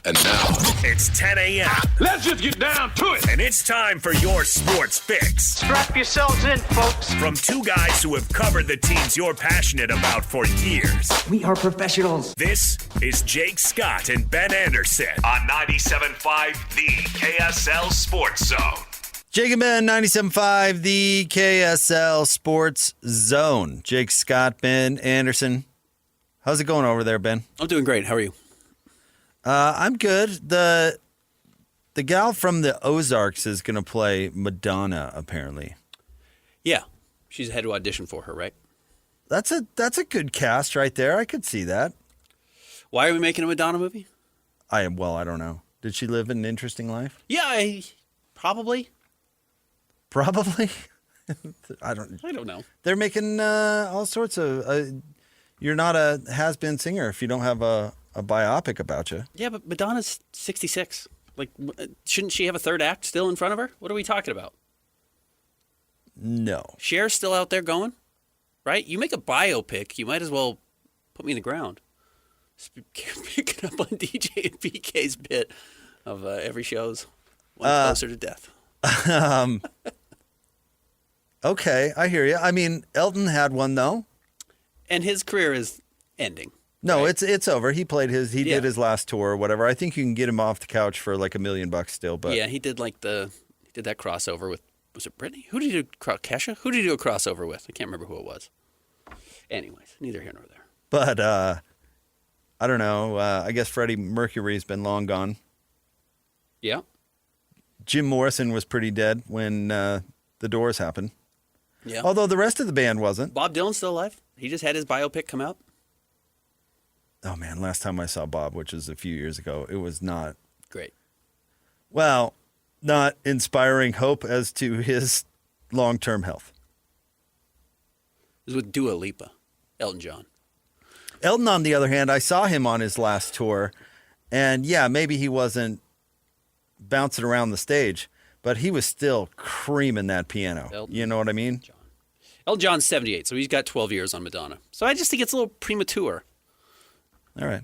And now, it's 10 a.m. Let's just get down to it. And it's time for your sports fix. Strap yourselves in, folks. From two guys who have covered the teams you're passionate about for years. We are professionals. This is Jake Scott and Ben Anderson on 97.5 The KSL Sports Zone. Jake and Ben, 97.5 The KSL Sports Zone. Jake Scott, Ben Anderson. How's it going over there, Ben? I'm doing great. How are you? I'm good. The gal from the Ozarks is going to play Madonna, apparently. Yeah. She's had to audition for her, right? That's a good cast right there. I could see that. Why are we making a Madonna movie? I don't know. Did she live an interesting life? Yeah, probably. Probably? I don't know. They're making all sorts of... you're not a has-been singer if you don't have a biopic about you. Yeah, but Madonna's 66. Like, shouldn't she have a third act still in front of her? What are we talking about? No. Cher's still out there going, right? You make a biopic, you might as well put me in the ground. Picking up on DJ and PK's bit of every show's one closer to death. Okay, I hear you. I mean, Elton had one, though. And his career is ending. No, right? it's over. He played did his last tour or whatever. I think you can get him off the couch for like $1 million still. But yeah, he did that crossover with, was it Britney? Who did he do? Kesha? Who did he do a crossover with? I can't remember who it was. Anyways, neither here nor there. But I don't know. I guess Freddie Mercury's been long gone. Yeah. Jim Morrison was pretty dead when the Doors happened. Yeah. Although the rest of the band wasn't. Bob Dylan's still alive. He just had his biopic come out. Oh, man, last time I saw Bob, which was a few years ago, it was not... Great. Well, not inspiring hope as to his long-term health. It was with Dua Lipa, Elton John. Elton, on the other hand, I saw him on his last tour, and yeah, maybe he wasn't bouncing around the stage, but he was still creaming that piano. Elton you know what I mean? John. Elton John's 78, so he's got 12 years on Madonna. So I just think it's a little premature. All right.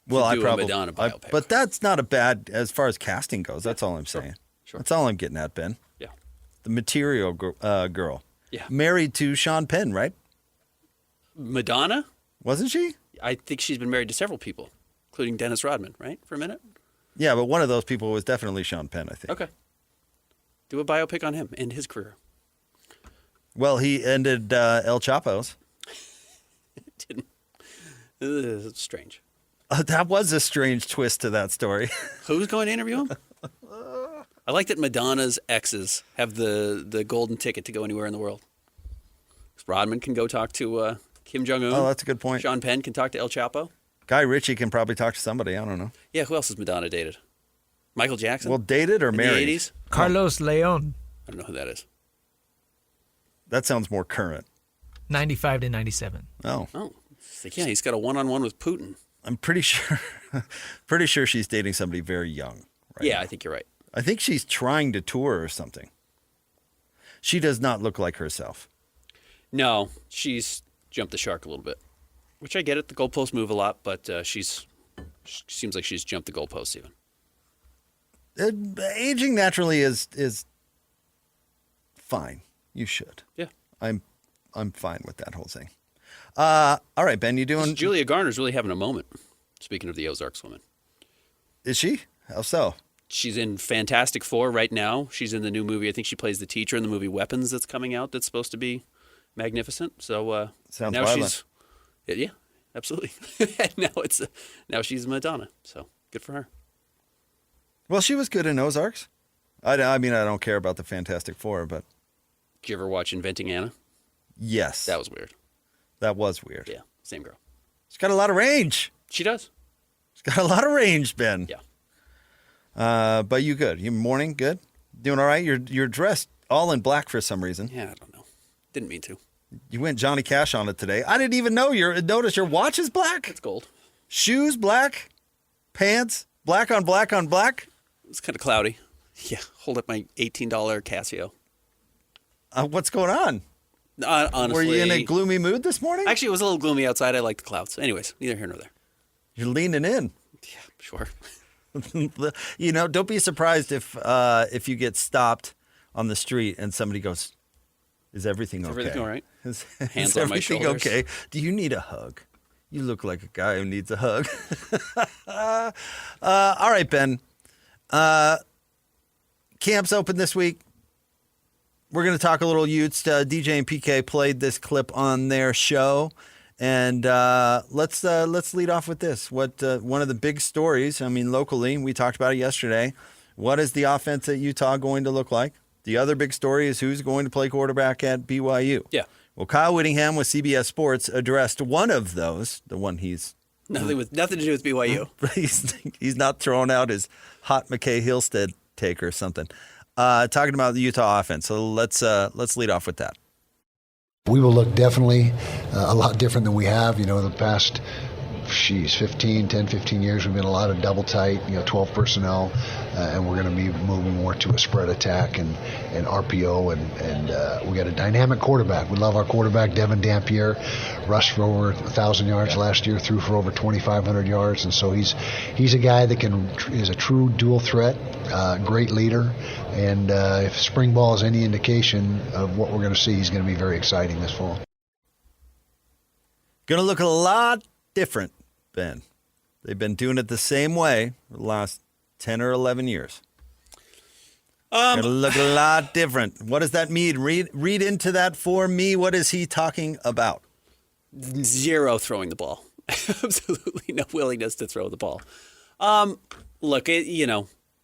Well, I probably, Madonna biopic. But that's not a bad as far as casting goes. That's all I'm saying. Sure. That's all I'm getting at, Ben. Yeah. The Material girl. Yeah. Married to Sean Penn, right? Madonna? Wasn't she? I think she's been married to several people, including Dennis Rodman, right? For a minute? Yeah, but one of those people was definitely Sean Penn, I think. Okay. Do a biopic on him and his career. Well, he ended El Chapo's. Didn't. It's strange. That was a strange twist to that story. Who's going to interview him? I like that Madonna's exes have the golden ticket to go anywhere in the world. Rodman can go talk to Kim Jong-un. Oh, that's a good point. Sean Penn can talk to El Chapo. Guy Ritchie can probably talk to somebody. I don't know. Yeah, who else has Madonna dated? Michael Jackson? Well, dated or married? In the 80s? Carlos Leon. I don't know who that is. That sounds more current. 95 to 97. Oh. Oh. It's like, yeah, he's got a one-on-one with Putin. I'm pretty sure she's dating somebody very young. Right yeah, now. I think you're right. I think she's trying to tour or something. She does not look like herself. No, she's jumped the shark a little bit, which I get it. The goalposts move a lot, but she seems like she's jumped the goalposts even. Aging naturally is fine. You should. Yeah. I'm fine with that whole thing. All right, Ben, you doing... Julia Garner's really having a moment, speaking of the Ozarks woman. Is she? How so? She's in Fantastic Four right now. She's in the new movie. I think she plays the teacher in the movie Weapons that's coming out that's supposed to be magnificent. So sounds now violent. Yeah, absolutely. Now she's Madonna. So good for her. Well, she was good in Ozarks. I mean, I don't care about the Fantastic Four, but... Did you ever watch Inventing Anna? Yes. That was weird. That was weird. Yeah, same girl. She's got a lot of range. She does. She's got a lot of range, Ben. Yeah. But you good? You morning good? Doing all right? You're dressed all in black for some reason. Yeah, I don't know. Didn't mean to. You went Johnny Cash on it today. I didn't even know notice your watch is black. It's gold. Shoes black. Pants black on black on black. It's kind of cloudy. Yeah, hold up my $18 Casio. What's going on? Honestly, were you in a gloomy mood this morning? Actually, it was a little gloomy outside. I like the clouds. Anyways, neither here nor there. You're leaning in. Yeah, sure. Don't be surprised if you get stopped on the street and somebody goes, "Is everything okay? Everything all right? Is Hands on my everything shoulders. okay? Do you need a hug? You look like a guy who needs a hug." All right, Ben. Camp's open this week. We're going to talk a little Utes. DJ and PK played this clip on their show. And let's lead off with this. What one of the big stories, locally, we talked about it yesterday. What is the offense at Utah going to look like? The other big story is who's going to play quarterback at BYU. Yeah. Well, Kyle Whittingham with CBS Sports addressed one of those, the one he's... Nothing to do with BYU. he's not throwing out his hot McKay Hillstead take or something. Talking about the Utah offense. So let's lead off with that. We will look definitely a lot different than we have. The past, 10-15 years, we've been a lot of double tight, 12 personnel, and we're going to be moving more to a spread attack and RPO, and we got a dynamic quarterback. We love our quarterback, Devin Dampier, rushed for over 1,000 yards last year, threw for over 2,500 yards, and so he's a guy that is a true dual threat, great leader, and if spring ball is any indication of what we're going to see, he's going to be very exciting this fall. Going to look a lot different, Ben. They've been doing it the same way for the last 10 or 11 years. Going to look a lot different. What does that mean? Read into that for me. What is he talking about? Zero throwing the ball. Absolutely no willingness to throw the ball. Look,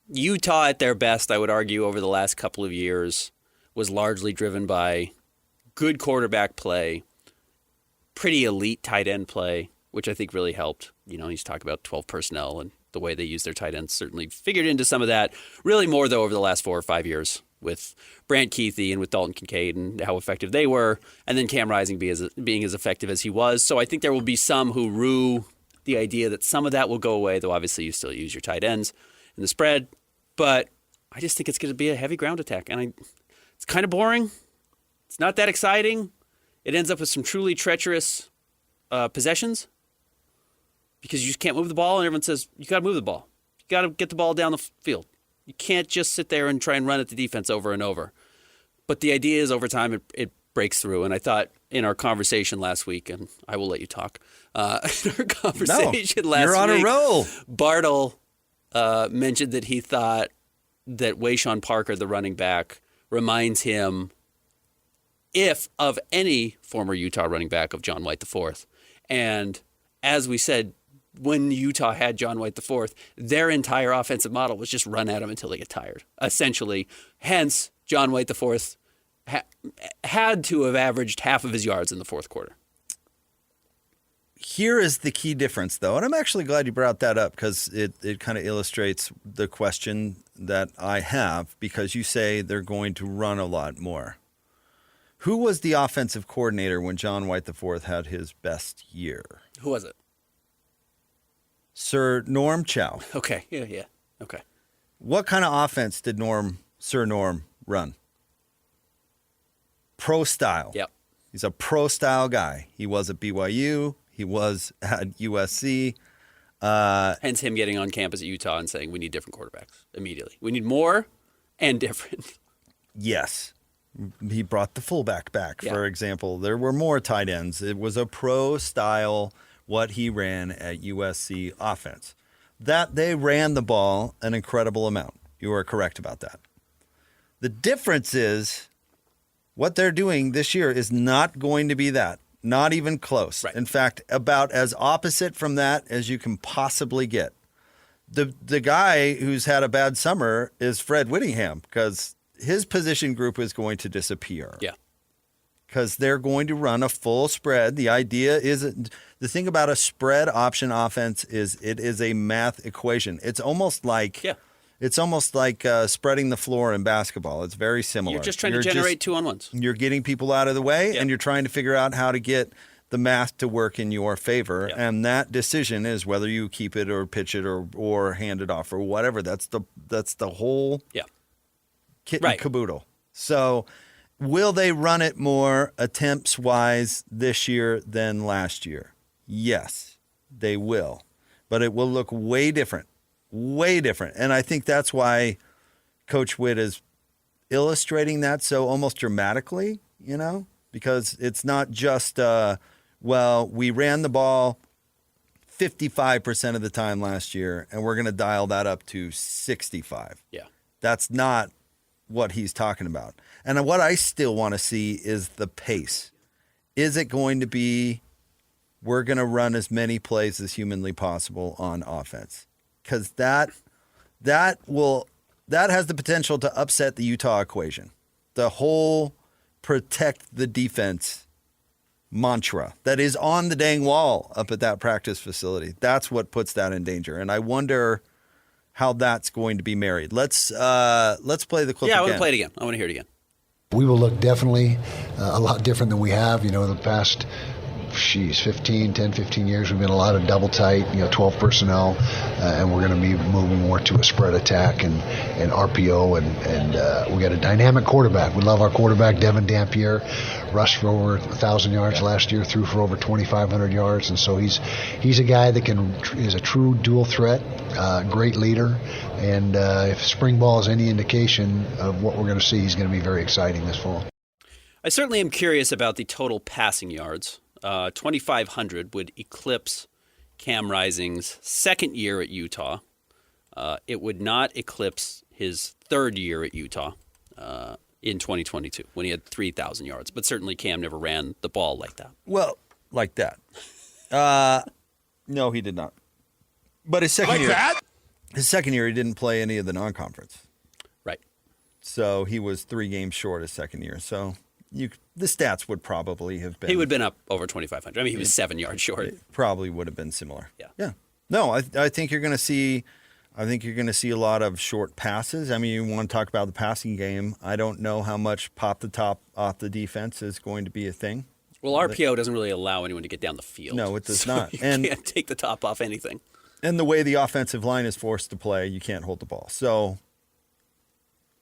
Utah at their best, I would argue, over the last couple of years was largely driven by good quarterback play, pretty elite tight end play, which I think really helped. He's talking about 12 personnel and the way they use their tight ends certainly figured into some of that. Really more, though, over the last 4 or 5 years with Brant Keithy and with Dalton Kincaid and how effective they were, and then Cam Rising being as effective as he was. So I think there will be some who rue the idea that some of that will go away, though obviously you still use your tight ends in the spread. But I just think it's going to be a heavy ground attack. And it's kind of boring. It's not that exciting. It ends up with some truly treacherous possessions because you just can't move the ball, and everyone says, you got to move the ball. You got to get the ball down the field. You can't just sit there and try and run at the defense over and over. But the idea is over time it breaks through. And I thought in our conversation last week, and I will let you talk, in our conversation last week, you're on a roll. Bartle mentioned that he thought that Wayshawn Parker, the running back, reminds him, if of any former Utah running back, of John White IV. And as we said, when Utah had John White IV, their entire offensive model was just run at him until they get tired, essentially. Hence, John White IV had to have averaged half of his yards in the fourth quarter. Here is the key difference, though, and I'm actually glad you brought that up because it kind of illustrates the question that I have, because you say they're going to run a lot more. Who was the offensive coordinator when John White IV had his best year? Who was it? Sir Norm Chow. Okay, yeah, okay. What kind of offense did Sir Norm run? Pro style. Yep. He's a pro style guy. He was at BYU. He was at USC. Hence him getting on campus at Utah and saying we need different quarterbacks immediately. We need more and different. Yes. He brought the fullback back, for example. There were more tight ends. It was a pro style, what he ran at USC offense. That they ran the ball an incredible amount. You are correct about that. The difference is what they're doing this year is not going to be that. Not even close. Right. In fact, about as opposite from that as you can possibly get. The guy who's had a bad summer is Fred Whittingham, because his position group is going to disappear. Yeah. Because they're going to run a full spread. The idea is, the thing about a spread option offense is it is a math equation. It's almost like spreading the floor in basketball. It's very similar. You're just trying to generate 2-on-1s. You're getting people out of the way, and you're trying to figure out how to get the math to work in your favor. Yep. And that decision is whether you keep it or pitch it or hand it off or whatever. That's the whole kit and caboodle. So will they run it more attempts-wise this year than last year? Yes, they will. But it will look way different Way different. And I think that's why Coach Witt is illustrating that so almost dramatically, because it's not just, we ran the ball 55% of the time last year, and we're going to dial that up to 65. Yeah. That's not what he's talking about. And what I still want to see is the pace. Is it going to be, we're going to run as many plays as humanly possible on offense? Because that has the potential to upset the Utah equation. The whole protect the defense mantra that is on the dang wall up at that practice facility. That's what puts that in danger. And I wonder how that's going to be married. Let's play the clip again. Yeah, I want to play it again. I want to hear it again. We will look definitely a lot different than we have, the past 10-15 years. We've been a lot of double tight, 12 personnel, and we're going to be moving more to a spread attack and RPO, and we got a dynamic quarterback. We love our quarterback, Devin Dampier. Rushed for over 1,000 yards last year, threw for over 2,500 yards, and so he's a guy that is a true dual threat, great leader, and if spring ball is any indication of what we're going to see, he's going to be very exciting this fall. I certainly am curious about the total passing yards. 2,500 would eclipse Cam Rising's second year at Utah. It would not eclipse his third year at Utah in 2022 when he had 3,000 yards. But certainly Cam never ran the ball like that. Well, like that. No, he did not. But his second year, he didn't play any of the non-conference. Right. So he was 3 games short his second year. So the stats would probably have been. He would have been up over 2,500. I mean, he was 7 yards short. It probably would have been similar. Yeah. No, I think you're going to see. I think you're going to see a lot of short passes. I mean, you want to talk about the passing game. I don't know how much pop the top off the defense is going to be a thing. Well, RPO doesn't really allow anyone to get down the field. No, it does so not. You And can't take the top off anything. And the way the offensive line is forced to play, you can't hold the ball. So,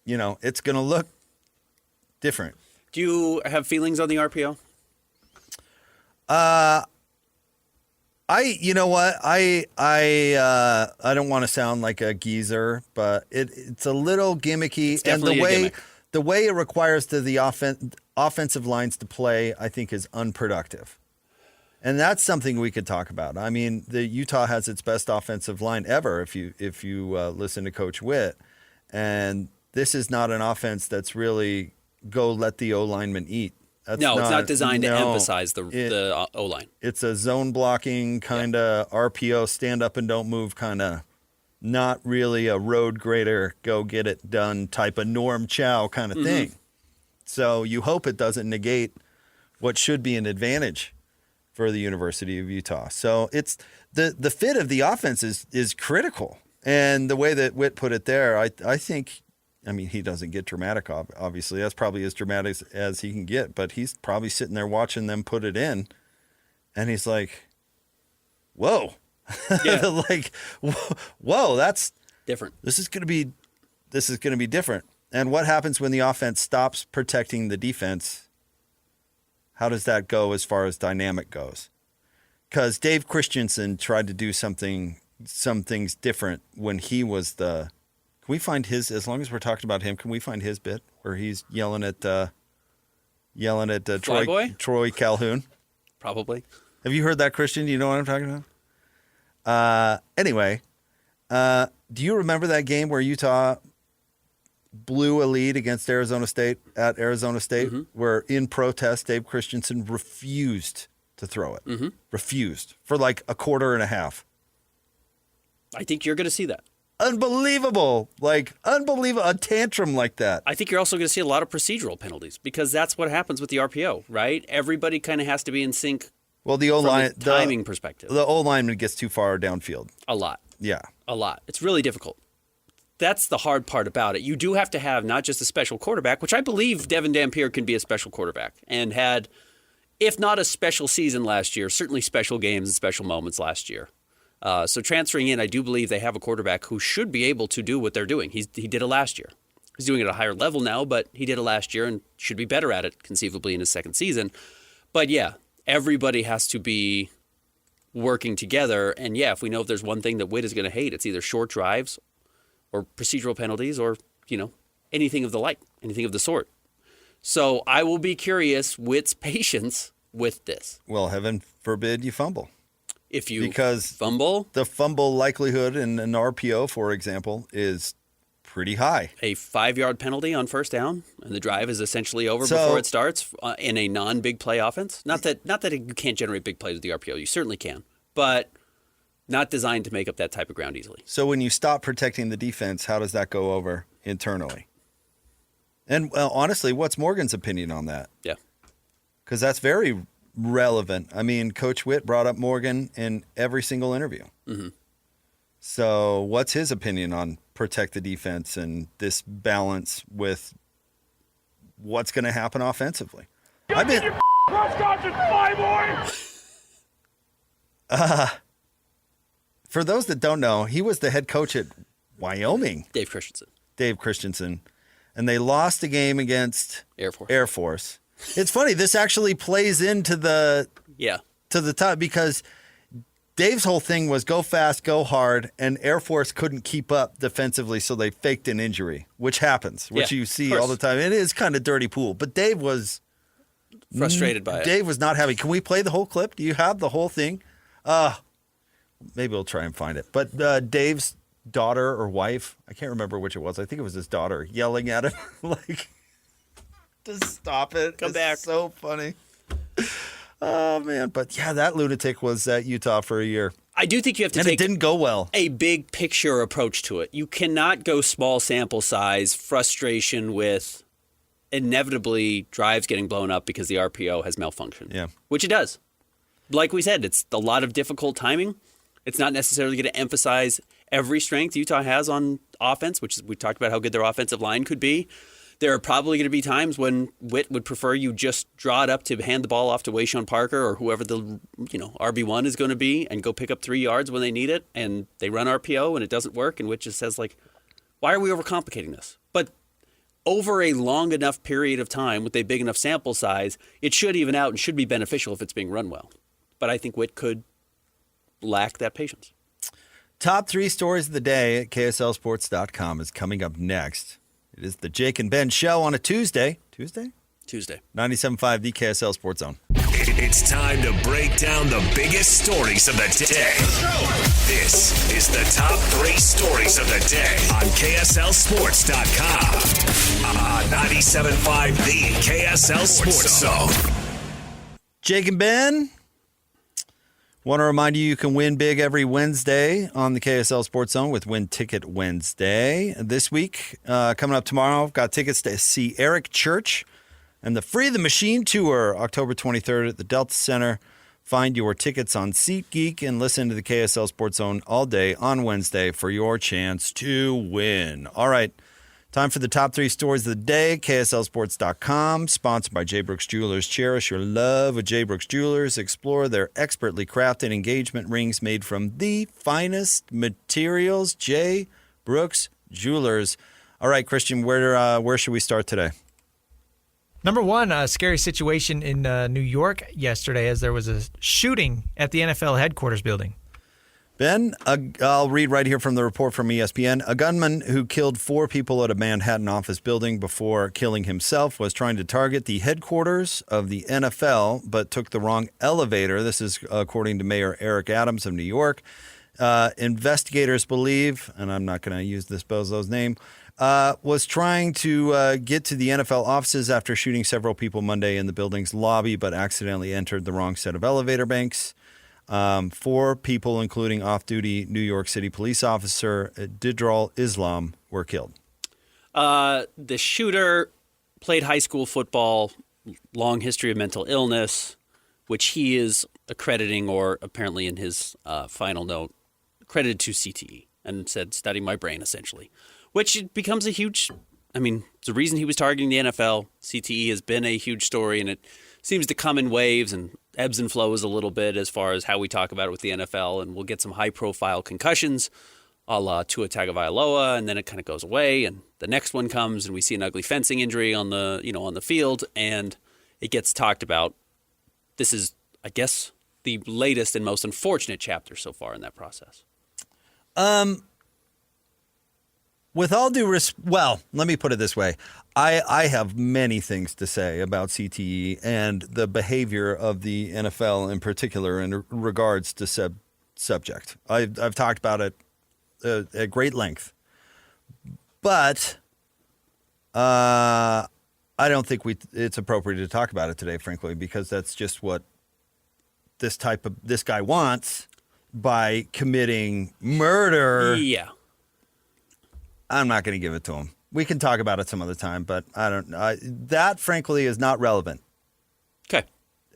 it's going to look different. Do you have feelings on the RPO? You know what? I don't want to sound like a geezer, but it's a little gimmicky, It's definitely a gimmick. The way it requires the offensive lines to play, I think, is unproductive. And that's something we could talk about. I mean, the Utah has its best offensive line ever if you listen to Coach Witt. And this is not an offense that's really go let the O-lineman eat. It's not designed to emphasize the O-line. It's a zone blocking kind of RPO, stand up and don't move kind of, not really a road grader, go get it done type of Norm Chow kind of thing. So you hope it doesn't negate what should be an advantage for the University of Utah. So it's the fit of the offense is critical. And the way that Witt put it there, I think, I mean, he doesn't get dramatic, obviously. That's probably as dramatic as he can get. But he's probably sitting there watching them put it in. And he's like, whoa. Yeah. Whoa, that's different. This is going to be different. And what happens when the offense stops protecting the defense? How does that go as far as dynamic goes? Because Dave Christensen tried to do some things different when he was the... Can we find his, as long as we're talking about him, can we find his bit where he's yelling at Troy Calhoun? Probably. Have you heard that, Christian? Do you know what I'm talking about? Anyway, do you remember that game where Utah blew a lead against Arizona State at Arizona State, where in protest, Dave Christensen refused to throw it? Refused for like a quarter and a half. I think you're going to see that. Unbelievable. A tantrum like that. I think you're also going to see a lot of procedural penalties because that's what happens with the RPO, right? Everybody kind of has to be in sync. Well, the O-line, timing perspective. The O-lineman gets too far downfield. A lot. Yeah. A lot. It's really difficult. That's the hard part about it. You do have to have not just a special quarterback, which I believe Devin Dampier can be a special quarterback and had, if not a special season last year, certainly special games and special moments last year. So transferring in, I do believe they have a quarterback who should be able to do what they're doing. He did it last year. He's doing it at a higher level now, but he did it last year and should be better at it conceivably in his second season. But yeah, everybody has to be working together. And yeah, if we know if there's one thing that Witt is going to hate, it's either short drives or procedural penalties or, anything of the sort. So I will be curious Witt's patience with this. Well, heaven forbid you fumble. If you because fumble, the fumble likelihood in an RPO, for example, is pretty high. A 5-yard penalty on first down, and the drive is essentially over before it starts in a non-big play offense. Not that you can't generate big plays with the RPO. You certainly can, but not designed to make up that type of ground easily. So when you stop protecting the defense, how does that go over internally? And honestly, what's Morgan's opinion on that? Yeah. Because that's very relevant. I mean, Coach Witt brought up Morgan in every single interview. Mm-hmm. So what's his opinion on protect the defense and this balance with what's going to happen offensively? I've been for those that don't know, he was the head coach at Wyoming. Dave Christensen. And they lost the game against Air Force. It's funny. This actually plays into the top because Dave's whole thing was go fast, go hard, and Air Force couldn't keep up defensively, so they faked an injury, which happens, which you see all the time. It is kind of dirty pool, but Dave was frustrated by it. Dave was not happy. Can we play the whole clip? Do you have the whole thing? Maybe we'll try and find it. But Dave's daughter or wife, I can't remember which it was. I think it was his daughter yelling at him like, just stop it. Come back. So funny. Oh, man. But, yeah, that lunatic was at Utah for a year. I do think you have to and take it didn't go well. A big picture approach to it. You cannot go small sample size, frustration with inevitably drives getting blown up because the RPO has malfunctioned. Yeah. Which it does. Like we said, it's a lot of difficult timing. It's not necessarily going to emphasize every strength Utah has on offense, which is, we talked about how good their offensive line could be. There are probably going to be times when Witt would prefer you just draw it up to hand the ball off to Wayshawn Parker or whoever the RB1 is going to be and go pick up 3 yards when they need it, and they run RPO and it doesn't work, and Witt just says, like, why are we overcomplicating this? But over a long enough period of time with a big enough sample size, it should even out and should be beneficial if it's being run well. But I think Witt could lack that patience. Top 3 stories of the day at KSLSports.com is coming up next. It is the Jake and Ben Show on a Tuesday. Tuesday. 97.5, the KSL Sports Zone. It's time to break down the biggest stories of the day. This is the top 3 stories of the day on KSLSports.com. 97.5, the KSL Sports Zone. Jake and Ben. Want to remind you can win big every Wednesday on the KSL Sports Zone with Win Ticket Wednesday. This week, coming up tomorrow, I've got tickets to see Eric Church and the Free the Machine Tour, October 23rd at the Delta Center. Find your tickets on SeatGeek and listen to the KSL Sports Zone all day on Wednesday for your chance to win. All right. Time for the top 3 stories of the day. KSLSports.com, sponsored by J. Brooks Jewelers. Cherish your love with J. Brooks Jewelers. Explore their expertly crafted engagement rings made from the finest materials. J. Brooks Jewelers. All right, Christian, where should we start today? Number 1, a scary situation in New York yesterday as there was a shooting at the NFL headquarters building. Ben, I'll read right here from the report from ESPN. A gunman who killed 4 people at a Manhattan office building before killing himself was trying to target the headquarters of the NFL, but took the wrong elevator. This is according to Mayor Eric Adams of New York. Investigators believe, and I'm not going to use this bozo's name, was trying to get to the NFL offices after shooting several people Monday in the building's lobby, but accidentally entered the wrong set of elevator banks. 4 people, including off-duty New York City police officer Didral Islam, were killed. The shooter played high school football, long history of mental illness, which he is accrediting, or apparently in his final note, credited to CTE, and said, study my brain, essentially. Which it becomes a huge, it's the reason he was targeting the NFL. CTE has been a huge story, and it seems to come in waves and ebbs and flows a little bit as far as how we talk about it with the NFL, and we'll get some high-profile concussions a la Tua Tagovailoa, and then it kind of goes away, and the next one comes, and we see an ugly fencing injury on the field, and it gets talked about. This is, I guess, the latest and most unfortunate chapter so far in that process? With all due respect, well, let me put it this way. I have many things to say about CTE and the behavior of the NFL in particular in regards to subject. I've talked about it at great length. But I don't think it's appropriate to talk about it today, frankly, because that's just what this guy wants by committing murder. Yeah. I'm not going to give it to him. We can talk about it some other time, but that frankly is not relevant. Okay.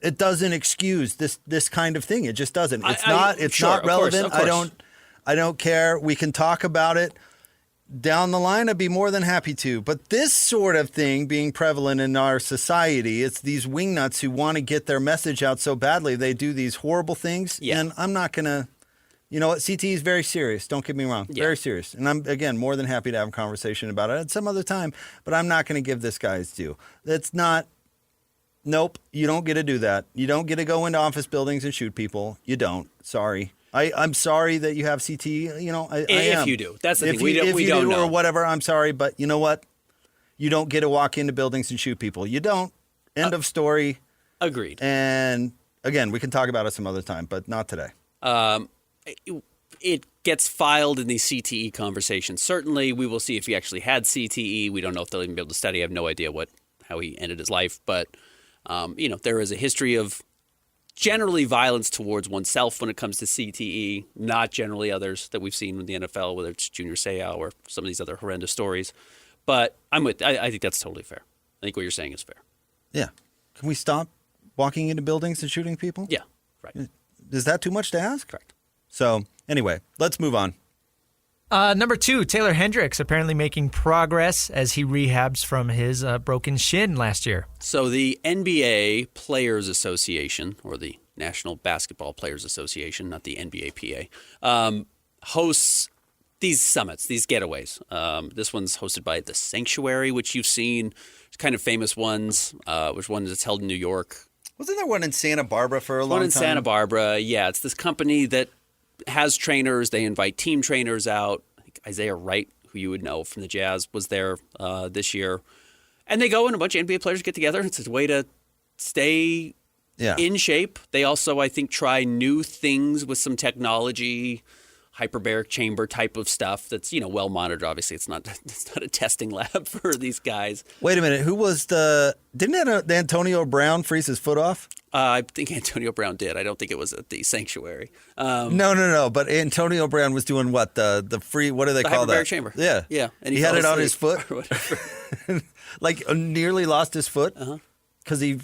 It doesn't excuse this kind of thing. It just doesn't. It's not relevant. Of course. I don't care. We can talk about it down the line. I'd be more than happy to. But this sort of thing being prevalent in our society, it's these wingnuts who want to get their message out so badly. They do these horrible things. Yeah. And I'm not going to. You know what? CTE is very serious. Don't get me wrong. Yeah. Very serious. And I'm, again, more than happy to have a conversation about it at some other time. But I'm not going to give this guy his due. That's not. Nope. You don't get to do that. You don't get to go into office buildings and shoot people. You don't. Sorry. I'm sorry that you have CTE. You know, I am. If you do. That's the thing. If We don't do know. or whatever, I'm sorry. But you know what? You don't get to walk into buildings and shoot people. You don't. End of story. Agreed. And again, we can talk about it some other time, but not today. It gets filed in the CTE conversation. Certainly, we will see if he actually had CTE. We don't know if they'll even be able to study. I have no idea how he ended his life. But, there is a history of generally violence towards oneself when it comes to CTE, not generally others that we've seen in the NFL, whether it's Junior Seau or some of these other horrendous stories. But I think that's totally fair. I think what you're saying is fair. Yeah. Can we stop walking into buildings and shooting people? Yeah, right. Is that too much to ask? Correct. So, anyway, let's move on. Number 2, Taylor Hendricks apparently making progress as he rehabs from his broken shin last year. So the NBA Players Association, or the National Basketball Players Association, not the NBAPA, hosts these summits, these getaways. This one's hosted by The Sanctuary, which you've seen. It's kind of famous ones, which one is held in New York. Wasn't there one in Santa Barbara for a long time? One in Santa Barbara, yeah. It's this company that has trainers. They invite team trainers out. I think Isaiah Wright, who you would know from the Jazz, was there this year. And they go and a bunch of NBA players get together. It's a way to stay in shape. They also, I think, try new things with some technology, hyperbaric chamber type of stuff that's, well monitored. Obviously, it's not a testing lab for these guys. Wait a minute. Who was didn't Antonio Brown freeze his foot off? I think Antonio Brown did. I don't think it was at the Sanctuary. No. But Antonio Brown was doing what? The free, what do they call that? Hyperbaric chamber. Yeah. Yeah. And he had it on his foot? Like nearly lost his foot because he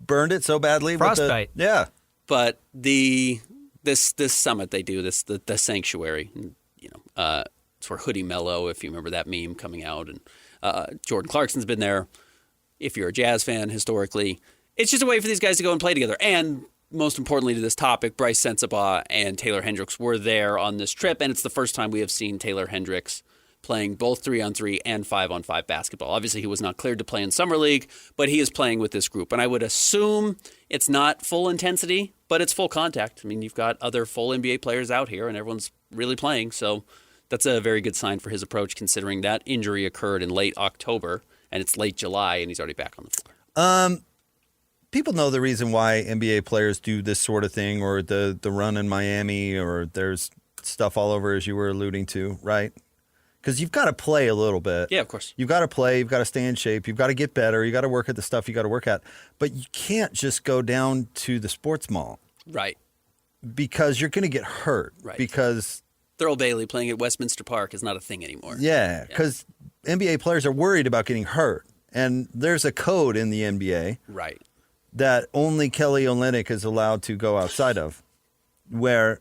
burned it so badly. Frostbite. Yeah. But this summit they do, the Sanctuary, it's where Hoodie Mello, if you remember that meme coming out, and Jordan Clarkson's been there. If you're a Jazz fan historically, it's just a way for these guys to go and play together. And most importantly to this topic, Bryce Sensabaugh and Taylor Hendricks were there on this trip, and it's the first time we have seen Taylor Hendricks playing both 3-on-3 and 5-on-5 basketball. Obviously, he was not cleared to play in Summer League, but he is playing with this group. And I would assume it's not full intensity, but it's full contact. I mean, you've got other full NBA players out here, and everyone's really playing. So that's a very good sign for his approach, considering that injury occurred in late October, and it's late July, and he's already back on the floor. People know the reason why NBA players do this sort of thing, or the run in Miami, or there's stuff all over, as you were alluding to, right? Because you've got to play a little bit. Yeah, of course. You've got to play. You've got to stay in shape. You've got to get better. You got to work at the stuff you got to work at. But you can't just go down to the sports mall. Right. Because you're going to get hurt. Right. Because Thurl Bailey playing at Westminster Park is not a thing anymore. Yeah, because NBA players are worried about getting hurt. And there's a code in the NBA. Right. That only Kelly Olynyk is allowed to go outside of, where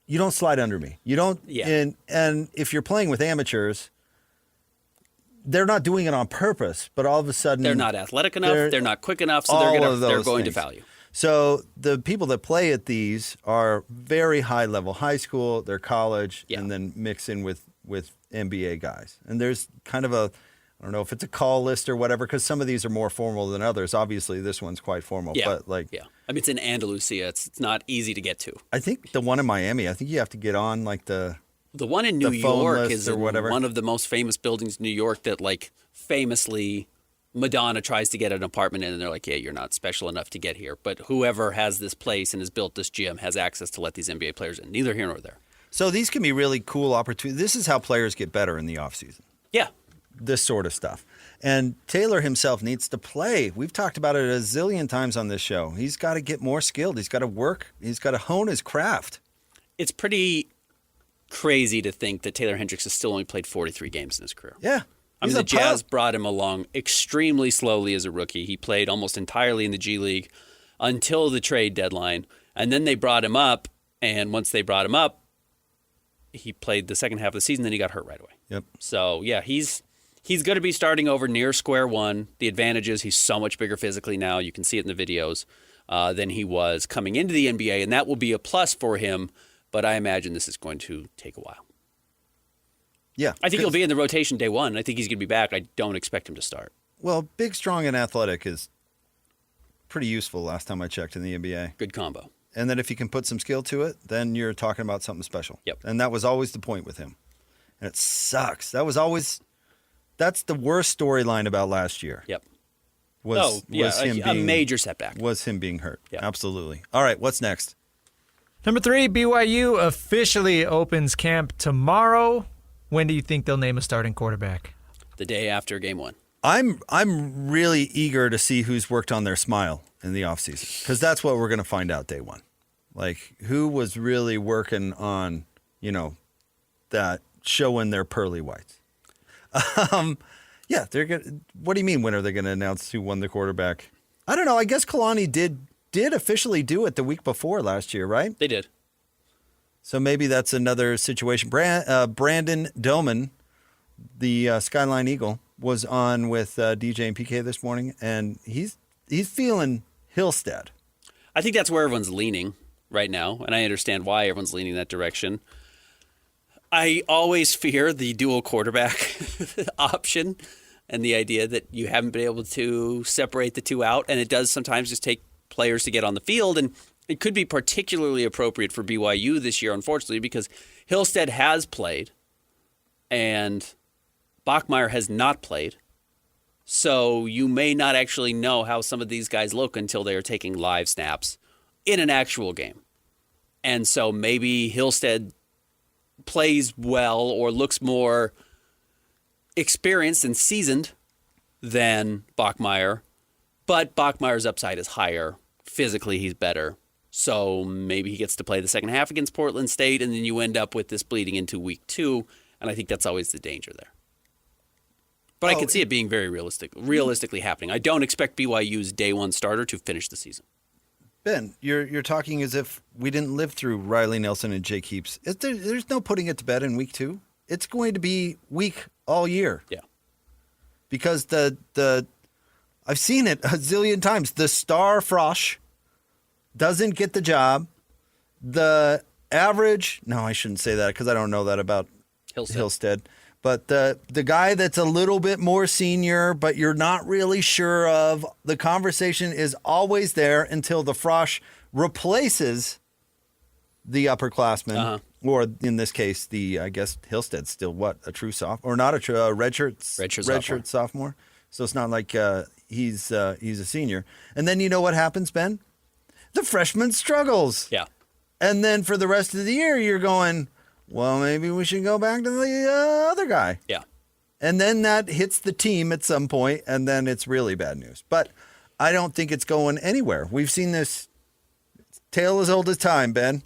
you don't slide under me. You don't. Yeah. And if you're playing with amateurs, they're not doing it on purpose, but all of a sudden they're not athletic enough. They're not quick enough, so they're going to foul you. So the people that play at these are very high level, high school, they're college, and then mix in with NBA guys. And there's kind of I don't know if it's a call list or whatever, because some of these are more formal than others. Obviously, this one's quite formal. Yeah. But I mean, it's in Andalusia. It's not easy to get to. I think the one in Miami, I think you have to get on like the one in New phone York list is or whatever. one of the most famous buildings in New York that, like, famously Madonna tries to get an apartment in, and they're like, yeah, you're not special enough to get here. But whoever has this place and has built this gym has access to let these NBA players in. Neither here nor there. So these can be really cool opportunities. This is how players get better in the offseason. Yeah. This sort of stuff. And Taylor himself needs to play. We've talked about it a zillion times on this show. He's got to get more skilled. He's got to work. He's got to hone his craft. It's pretty crazy to think that Taylor Hendricks has still only played 43 games in his career. Yeah. I mean, the Jazz brought him along extremely slowly as a rookie. He played almost entirely in the G League until the trade deadline. And then they brought him up. And once they brought him up, he played the second half of the season. Then he got hurt right away. Yep. So, yeah, he's going to be starting over near square one. The advantage is he's so much bigger physically now. You can see it in the videos than he was coming into the NBA. And that will be a plus for him. But I imagine this is going to take a while. Yeah. I think he'll be in the rotation day one. I think he's going to be back. I don't expect him to start. Well, big, strong, and athletic is pretty useful last time I checked in the NBA. Good combo. And then if you can put some skill to it, then you're talking about something special. Yep. And that was always the point with him. And it sucks. That's the worst storyline about last year. Yep. Was him a major setback. Was him being hurt. Yep. Absolutely. All right, what's next? Number 3, BYU officially opens camp tomorrow. When do you think they'll name a starting quarterback? The day after game one. I'm really eager to see who's worked on their smile in the offseason, because that's what we're going to find out day one. Like, who was really working on, that showing their pearly whites. Yeah, they're going. What do you mean? When are they going to announce who won the quarterback? I don't know. I guess Kalani did officially do it the week before last year, right? They did. So maybe that's another situation. Brandon Doman, the Skyline Eagle, was on with DJ and PK this morning, and he's feeling Hillstead. I think that's where everyone's leaning right now, and I understand why everyone's leaning that direction. I always fear the dual quarterback option and the idea that you haven't been able to separate the two out, and it does sometimes just take players to get on the field, and it could be particularly appropriate for BYU this year, unfortunately, because Hillstead has played and Bachmeier has not played. So you may not actually know how some of these guys look until they are taking live snaps in an actual game. And so maybe Hillstead plays well or looks more experienced and seasoned than Bachmeier, but Bachmeier's upside is higher. Physically, he's better. So maybe he gets to play the second half against Portland State, and then you end up with this bleeding into week 2, and I think that's always the danger there. But I can see it being very realistically happening. I don't expect BYU's day one starter to finish the season. Ben, you're talking as if we didn't live through Riley Nelson and Jake Heaps. There's no putting it to bed in week 2. It's going to be weak all year. Yeah. Because I've seen it a zillion times. The star Frosh doesn't get the job. The average, no, I shouldn't say that because I don't know that about Hillstead. But the guy that's a little bit more senior, but you're not really sure of, the conversation is always there until the Frosh replaces the upperclassman. Uh-huh. Or in this case, I guess Hillstead's still a true sophomore, or not a true redshirt sophomore. So it's not like he's a senior. And then you know what happens, Ben? The freshman struggles. Yeah. And then for the rest of the year, you're going, well, maybe we should go back to the other guy. Yeah. And then that hits the team at some point, and then it's really bad news. But I don't think it's going anywhere. We've seen this tale as old as time, Ben.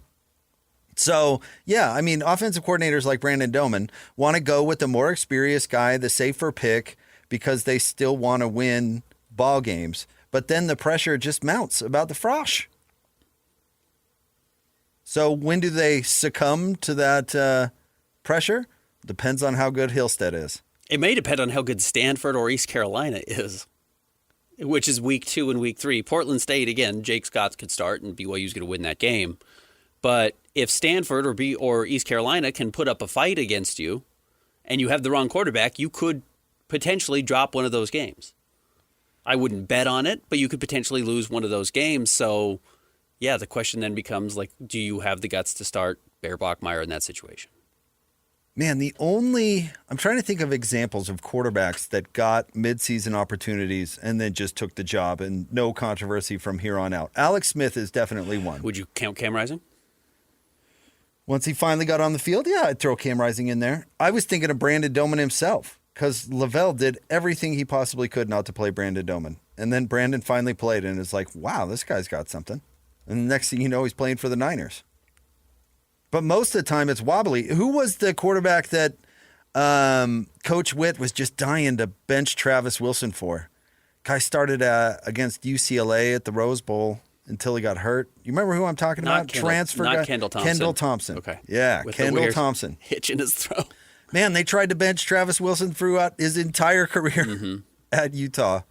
So, yeah, I mean, offensive coordinators like Brandon Doman want to go with the more experienced guy, the safer pick, because they still want to win ball games. But then the pressure just mounts about the Frosh. So when do they succumb to that pressure? Depends on how good Hillstead is. It may depend on how good Stanford or East Carolina is, which is week 2 and week 3. Portland State, again, Jake Scott could start and BYU's going to win that game. But if Stanford or East Carolina can put up a fight against you and you have the wrong quarterback, you could potentially drop one of those games. I wouldn't bet on it, but you could potentially lose one of those games. So, yeah, the question then becomes, like, do you have the guts to start Bear Bachmeier in that situation? Man, I'm trying to think of examples of quarterbacks that got midseason opportunities and then just took the job and no controversy from here on out. Alex Smith is definitely one. Would you count Cam Rising? Once he finally got on the field, yeah, I'd throw Cam Rising in there. I was thinking of Brandon Doman himself because Lavelle did everything he possibly could not to play Brandon Doman. And then Brandon finally played and it's like, wow, this guy's got something. And the next thing you know, he's playing for the Niners. But most of the time, it's wobbly. Who was the quarterback that Coach Witt was just dying to bench Travis Wilson for? Guy started against UCLA at the Rose Bowl until he got hurt. You remember who I'm talking about? Transfer guy? Kendall Thompson. Kendall Thompson. Okay. Yeah, With Kendall Thompson. Hitch in his throat. Man, they tried to bench Travis Wilson throughout his entire career at Utah.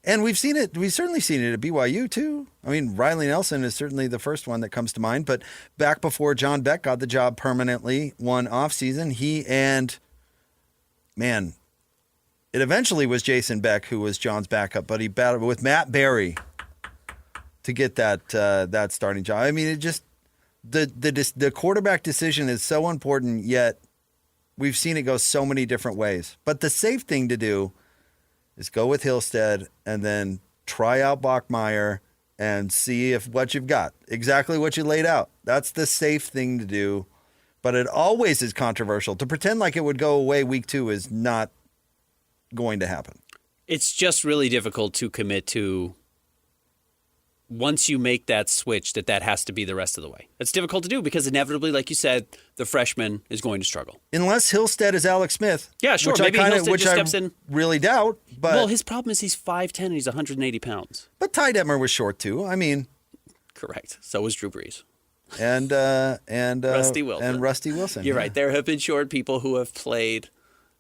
And we've seen it. We've certainly seen it at BYU, too. I mean, Riley Nelson is certainly the first one that comes to mind. But back before John Beck got the job permanently one offseason, he and, man, it eventually was Jason Beck who was John's backup, but he battled with Matt Berry to get that starting job. I mean, it just the quarterback decision is so important, yet we've seen it go so many different ways. But the safe thing to do is go with Hillstead and then try out Bachmeier and see if what you've got, exactly what you laid out. That's the safe thing to do. But it always is controversial. To pretend like it would go away week 2 is not going to happen. It's just really difficult to commit to once you make that switch that has to be the rest of the way. It's difficult to do because inevitably, like you said, the freshman is going to struggle. Unless Hillstead is Alex Smith. Yeah, sure. Maybe Hillstead just steps in. Really doubt. But well, his problem is he's 5'10" and he's 180 pounds. But Ty Detmer was short too. I mean, correct. So was Drew Brees. And Rusty Wilson. You're right. There have been short people who have played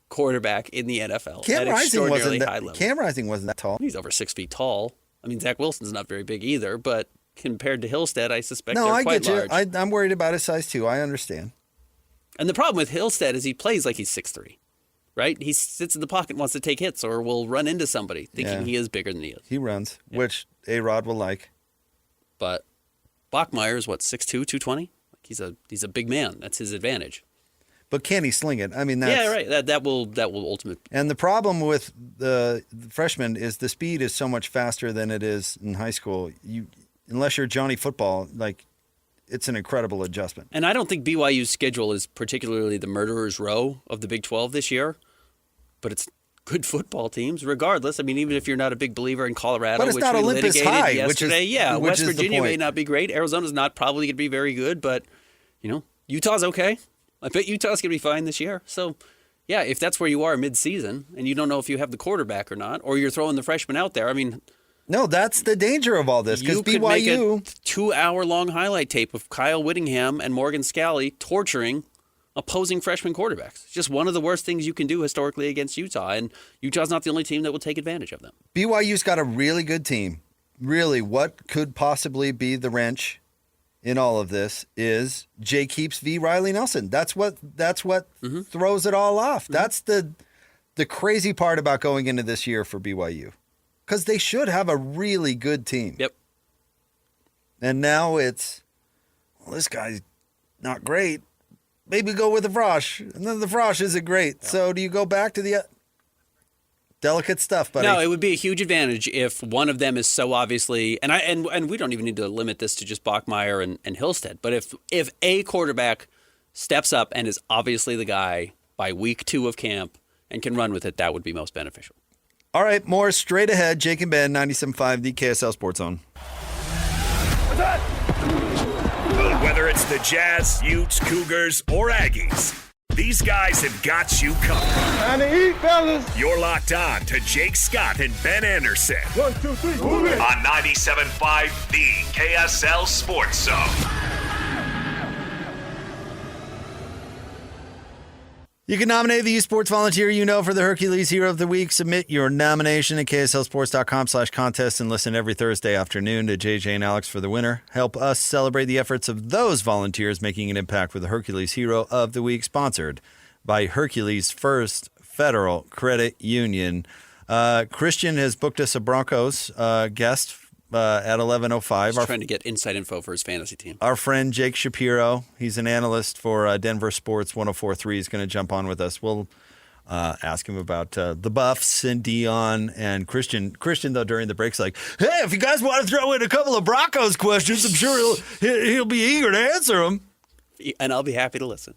quarterback in the NFL Cam at Rising extraordinarily high level. Cam Rising wasn't that tall. He's over 6 feet tall. I mean, Zach Wilson's not very big either, but compared to Hillstead, I suspect they're quite large. No, I get you. I'm worried about his size too. I understand. And the problem with Hillstead is he plays like he's 6'3", right? He sits in the pocket and wants to take hits or will run into somebody thinking he is bigger than he is. He runs, which A-Rod will like. But Bachmeier is, 6'2", 220? He's a big man. That's his advantage. But can he sling it? I mean, that's... Yeah, right. That will ultimately... And the problem with the freshman is the speed is so much faster than it is in high school. Unless you're Johnny Football, it's an incredible adjustment. And I don't think BYU's schedule is particularly the murderer's row of the Big 12 this year, but it's good football teams regardless. I mean, even if you're not a big believer in Colorado, but it's which not we Olympus litigated High, yesterday. West Virginia may not be great. Arizona's not probably going to be very good, but, Utah's okay. I bet Utah's going to be fine this year. So, yeah, if that's where you are mid-season and you don't know if you have the quarterback or not, or you're throwing the freshman out there, I mean... No, that's the danger of all this, because BYU... You could make a 2-hour-long highlight tape of Kyle Whittingham and Morgan Scalley torturing opposing freshman quarterbacks. It's just one of the worst things you can do historically against Utah, and Utah's not the only team that will take advantage of them. BYU's got a really good team. Really, what could possibly be the wrench in all of this is Jake Heaps v. Riley Nelson. That's what throws it all off. That's the crazy part about going into this year for BYU. Because they should have a really good team. Yep. And now it's, this guy's not great. Maybe go with the Frosh. And then the Frosh isn't great. Yeah. So do you go back to the delicate stuff, buddy? No, it would be a huge advantage if one of them is so obviously, and we don't even need to limit this to just Bachmeier and Hillstead, but if a quarterback steps up and is obviously the guy by week 2 of camp and can run with it, that would be most beneficial. All right, more straight ahead. Jake and Ben, 97.5, the KSL Sports Zone. Whether it's the Jazz, Utes, Cougars, or Aggies, these guys have got you covered. Time to eat, fellas. You're locked on to Jake Scott and Ben Anderson. 1, 2, 3, move it. On 97.5, the KSL Sports Zone. You can nominate the esports volunteer for the Hercules Hero of the Week. Submit your nomination at kslsports.com/contest and listen every Thursday afternoon to JJ and Alex for the winner. Help us celebrate the efforts of those volunteers making an impact with the Hercules Hero of the Week, sponsored by Hercules First Federal Credit Union. Christian has booked us a Broncos guest at 11:05. He's trying to get inside info for his fantasy team. Our friend Jake Shapiro, he's an analyst for Denver Sports 104.3, is going to jump on with us. We'll ask him about the Buffs and Dion and Christian. Christian, though, during the break's like, hey, if you guys want to throw in a couple of Broncos questions, I'm sure he'll be eager to answer them. And I'll be happy to listen.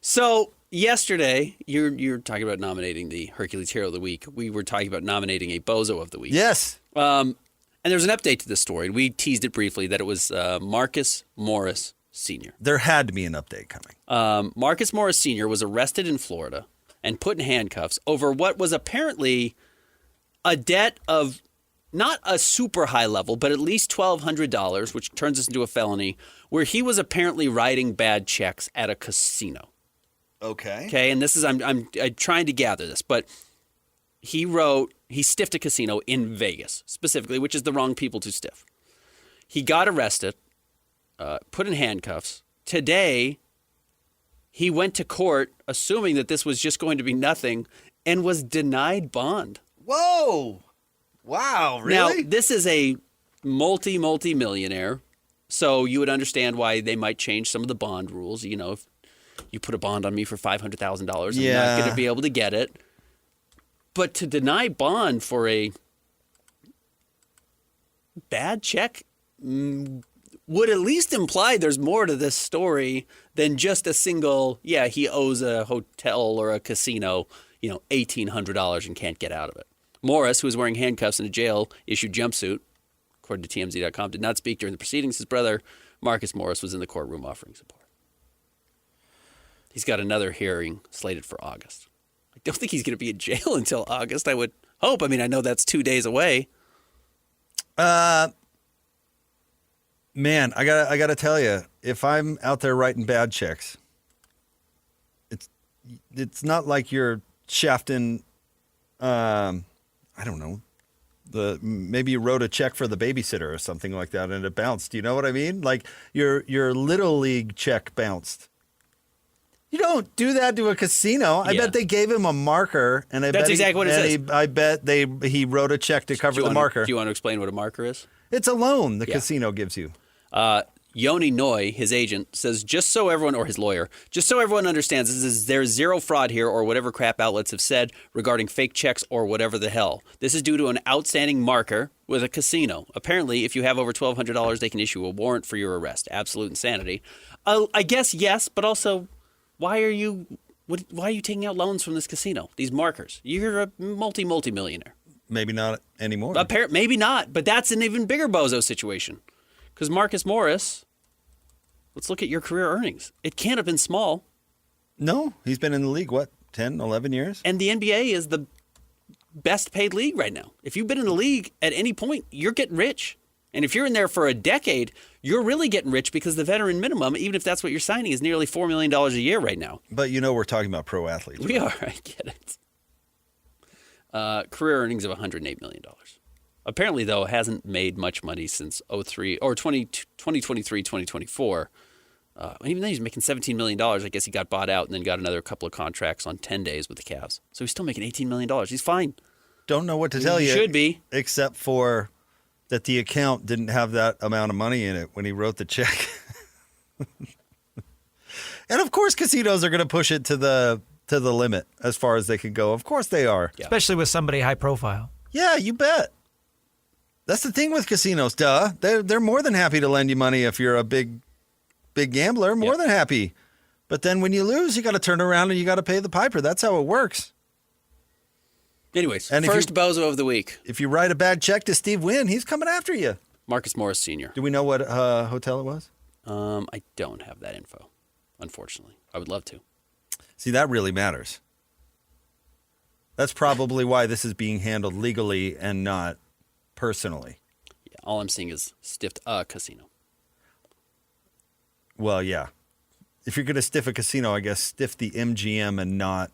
So yesterday, you're talking about nominating the Hercules Hero of the Week. We were talking about nominating a Bozo of the Week. Yes. And there's an update to this story. We teased it briefly that it was Marcus Morris Sr. There had to be an update coming. Marcus Morris Sr. was arrested in Florida and put in handcuffs over what was apparently a debt of not a super high level, but at least $1,200, which turns us into a felony, where he was apparently writing bad checks at a casino. Okay. Okay, and this is I'm trying to gather this, but he stiffed a casino in Vegas specifically, which is the wrong people to stiff. He got arrested, put in handcuffs. Today, he went to court assuming that this was just going to be nothing and was denied bond. Whoa. Wow, really? Now, this is a multi-millionaire, so you would understand why they might change some of the bond rules. You know, if you put a bond on me for $500,000, I'm not going to be able to get it. But to deny bond for a bad check would at least imply there's more to this story than just a single, he owes a hotel or a casino, $1,800 and can't get out of it. Morris, who was wearing handcuffs in a jail-issued jumpsuit, according to TMZ.com, did not speak during the proceedings. His brother, Marcus Morris, was in the courtroom offering support. He's got another hearing slated for August. I don't think he's going to be in jail until August, I would hope. I mean, I know that's 2 days away. Man, I gotta tell you, if I'm out there writing bad checks, it's not like you're shafting, I don't know, maybe you wrote a check for the babysitter or something like that and it bounced. Do you know what I mean? Like your little league check bounced. You don't do that to a casino. I bet they gave him a marker, and That's exactly what it says. I bet he wrote a check to cover the marker. Do you want to explain what a marker is? It's a loan the casino gives you. Yoni Noy, his agent, says his lawyer, just so everyone understands, there's zero fraud here or whatever crap outlets have said regarding fake checks or whatever the hell. This is due to an outstanding marker with a casino. Apparently, if you have over $1,200, they can issue a warrant for your arrest. Absolute insanity. I guess yes, but also, why are you taking out loans from this casino? These markers. You're a multi-millionaire. Maybe not anymore. Maybe not, but that's an even bigger bozo situation. Because Marcus Morris, let's look at your career earnings. It can't have been small. No, he's been in the league, 10, 11 years? And the NBA is the best paid league right now. If you've been in the league at any point, you're getting rich. And if you're in there for a decade, you're really getting rich because the veteran minimum, even if that's what you're signing, is nearly $4 million a year right now. But we're talking about pro athletes. We are, I get it. Career earnings of $108 million. Apparently, though, hasn't made much money since 2023, 2024. Even though he's making $17 million, I guess he got bought out and then got another couple of contracts on 10 days with the Cavs. So he's still making $18 million. He's fine. Don't know what to tell you. Should be. Except for that the account didn't have that amount of money in it when he wrote the check. And, of course, casinos are going to push it to the limit as far as they can go. Of course they are. Yeah. Especially with somebody high profile. Yeah, you bet. That's the thing with casinos, duh. They're more than happy to lend you money if you're a big gambler, more than happy. But then when you lose, you got to turn around and you got to pay the piper. That's how it works. Anyways, first bozo of the week. If you write a bad check to Steve Wynn, he's coming after you. Marcus Morris Sr. Do we know what hotel it was? I don't have that info, unfortunately. I would love to. See, that really matters. That's probably why this is being handled legally and not personally. Yeah, all I'm seeing is stiffed a casino. Well, yeah. If you're going to stiff a casino, I guess stiff the MGM and not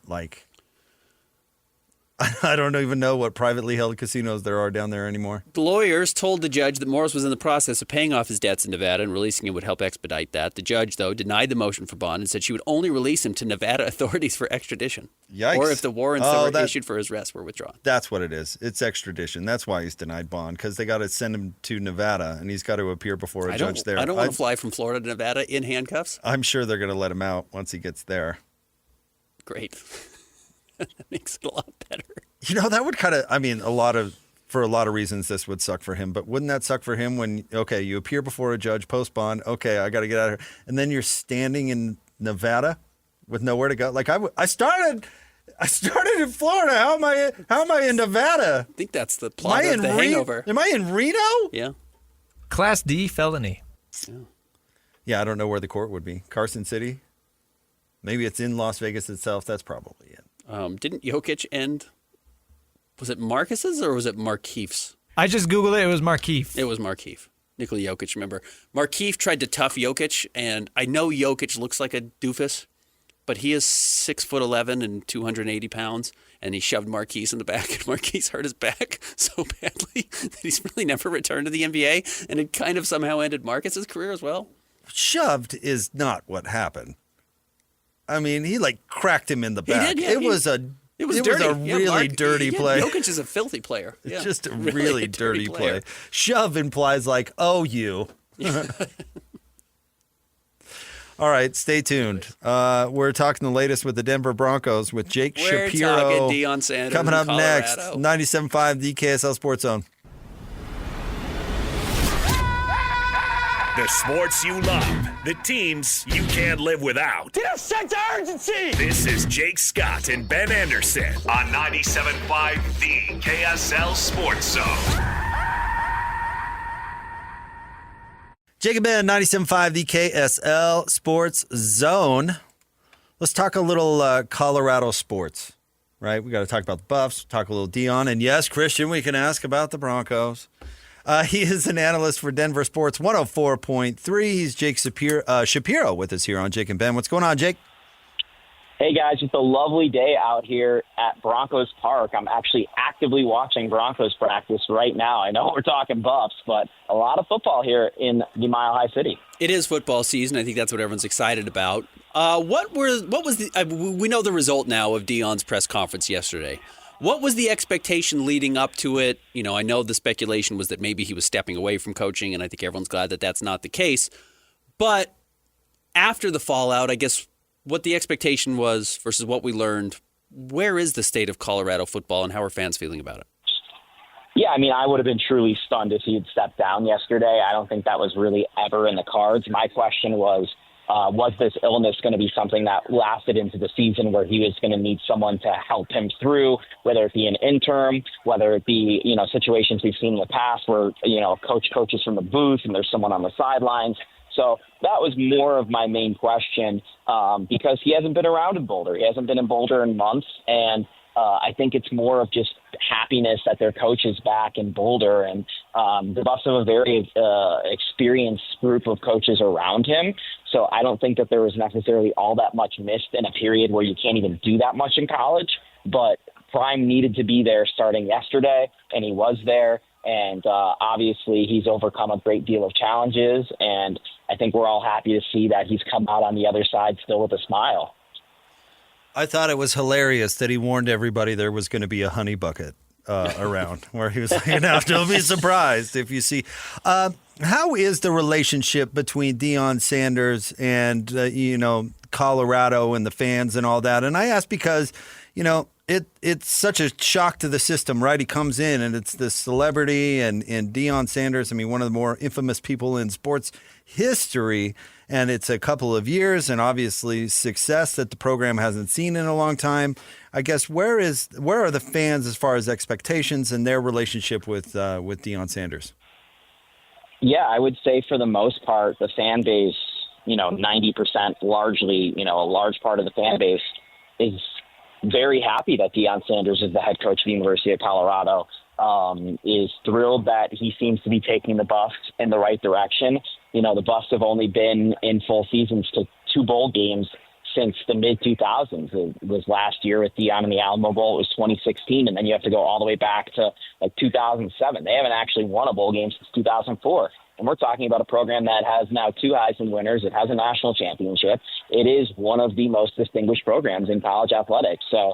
I don't even know what privately held casinos there are down there anymore. The lawyers told the judge that Morris was in the process of paying off his debts in Nevada and releasing him would help expedite that. The judge, though, denied the motion for bond and said she would only release him to Nevada authorities for extradition. Yikes. Or if the warrants that were issued for his arrest were withdrawn. That's what it is. It's extradition. That's why he's denied bond, because they got to send him to Nevada, and he's got to appear before a judge there. I don't want to fly from Florida to Nevada in handcuffs. I'm sure they're going to let him out once he gets there. Great. That makes it a lot better. That would kind of, for a lot of reasons, this would suck for him. But wouldn't that suck for him when, okay, you appear before a judge, post bond, okay, I got to get out of here. And then you're standing in Nevada with nowhere to go. Like I started in Florida. How am I in Nevada? I think that's the plot of The Hangover. Am I in Reno? Yeah. Class D felony. Yeah, I don't know where the court would be. Carson City? Maybe it's in Las Vegas itself. That's probably it. Didn't Jokic end? Was it Marcus's or was it Markeef's? I just Googled it. It was Markeef. It was Markeef. Nikola Jokic, remember. Markeef tried to tough Jokic, and I know Jokic looks like a doofus, but he is 6'11" and 280 pounds, and he shoved Marquise in the back, and Marquise hurt his back so badly that he's really never returned to the NBA, and it kind of somehow ended Marcus's career as well. Shoved is not what happened. I mean, he cracked him in the back. He did, yeah. It was a really dirty play. Jokic is a filthy player. It's just a really dirty play. Shove implies oh, you. All right, stay tuned. We're talking the latest with the Denver Broncos with Jake Shapiro. We're talking Deion Sanders coming up Colorado. next. 97.5 the KSL Sports Zone. The sports you love, the teams you can't live without. Get a sense of urgency! This is Jake Scott and Ben Anderson on 97.5 the KSL Sports Zone. Jake and Ben, 97.5 the KSL Sports Zone. Let's talk a little Colorado sports, right? We got to talk about the Buffs, talk a little Deion, and yes, Christian, we can ask about the Broncos. He is an analyst for Denver Sports 104.3. He's Jake Shapiro with us here on Jake and Ben. What's going on, Jake? Hey, guys. It's a lovely day out here at Broncos Park. I'm actually actively watching Broncos practice right now. I know we're talking Buffs, but a lot of football here in the Mile High City. It is football season. I think that's what everyone's excited about. What was the? We know the result now of Deion's press conference yesterday. What was the expectation leading up to it? I know the speculation was that maybe he was stepping away from coaching, and I think everyone's glad that that's not the case. But after the fallout, I guess what the expectation was versus what we learned, where is the state of Colorado football, and how are fans feeling about it? Yeah, I would have been truly stunned if he had stepped down yesterday. I don't think that was really ever in the cards. My question was this illness going to be something that lasted into the season where he was going to need someone to help him through, whether it be an interim, whether it be, situations we've seen in the past where, coach coaches from the booth and there's someone on the sidelines. So that was more of my main question because he hasn't been around in Boulder. He hasn't been in Boulder in months. And I think it's more of just happiness that their coach is back in Boulder. And the Buffs have a very experienced group of coaches around him. So I don't think that there was necessarily all that much missed in a period where you can't even do that much in college. But Prime needed to be there starting yesterday, and he was there. And obviously he's overcome a great deal of challenges. And I think we're all happy to see that he's come out on the other side still with a smile. I thought it was hilarious that he warned everybody there was going to be a honey bucket around where he was like, don't be surprised if you see. How is the relationship between Deion Sanders and, Colorado and the fans and all that? And I ask because, it's such a shock to the system, right? He comes in and it's this celebrity and Deion Sanders, one of the more infamous people in sports history. And it's a couple of years and obviously success that the program hasn't seen in a long time. I guess where are the fans as far as expectations and their relationship with Deion Sanders? Yeah, I would say for the most part, the fan base, 90% largely, a large part of the fan base is very happy that Deion Sanders is the head coach of the University of Colorado, is thrilled that he seems to be taking the Buffs in the right direction. The Buffs have only been in full seasons to 2 bowl games since the mid-2000s. It was last year with Deion in the Alamo Bowl. It was 2016, and then you have to go all the way back to like 2007. They haven't actually won a bowl game since 2004. And we're talking about a program that has now 2 Heisman winners. It has a national championship. It is one of the most distinguished programs in college athletics. So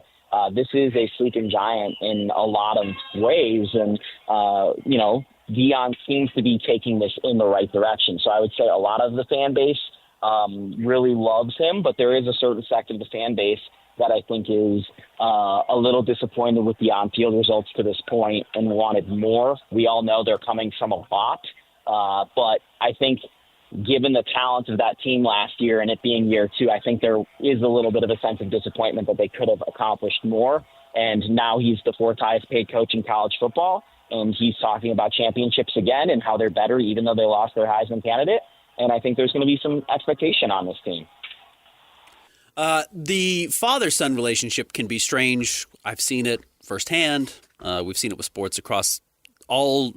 this is a sleeping giant in a lot of ways. And, Deion seems to be taking this in the right direction. So I would say a lot of the fan base really loves him, but there is a certain sector of the fan base that I think is a little disappointed with the on-field results to this point and wanted more. We all know they're coming from a lot, but I think given the talent of that team last year and it being year 2, I think there is a little bit of a sense of disappointment that they could have accomplished more. And now he's the 4th highest paid coach in college football, and he's talking about championships again and how they're better even though they lost their Heisman candidate. And I think there's going to be some expectation on this team. The father-son relationship can be strange. I've seen it firsthand. We've seen it with sports across all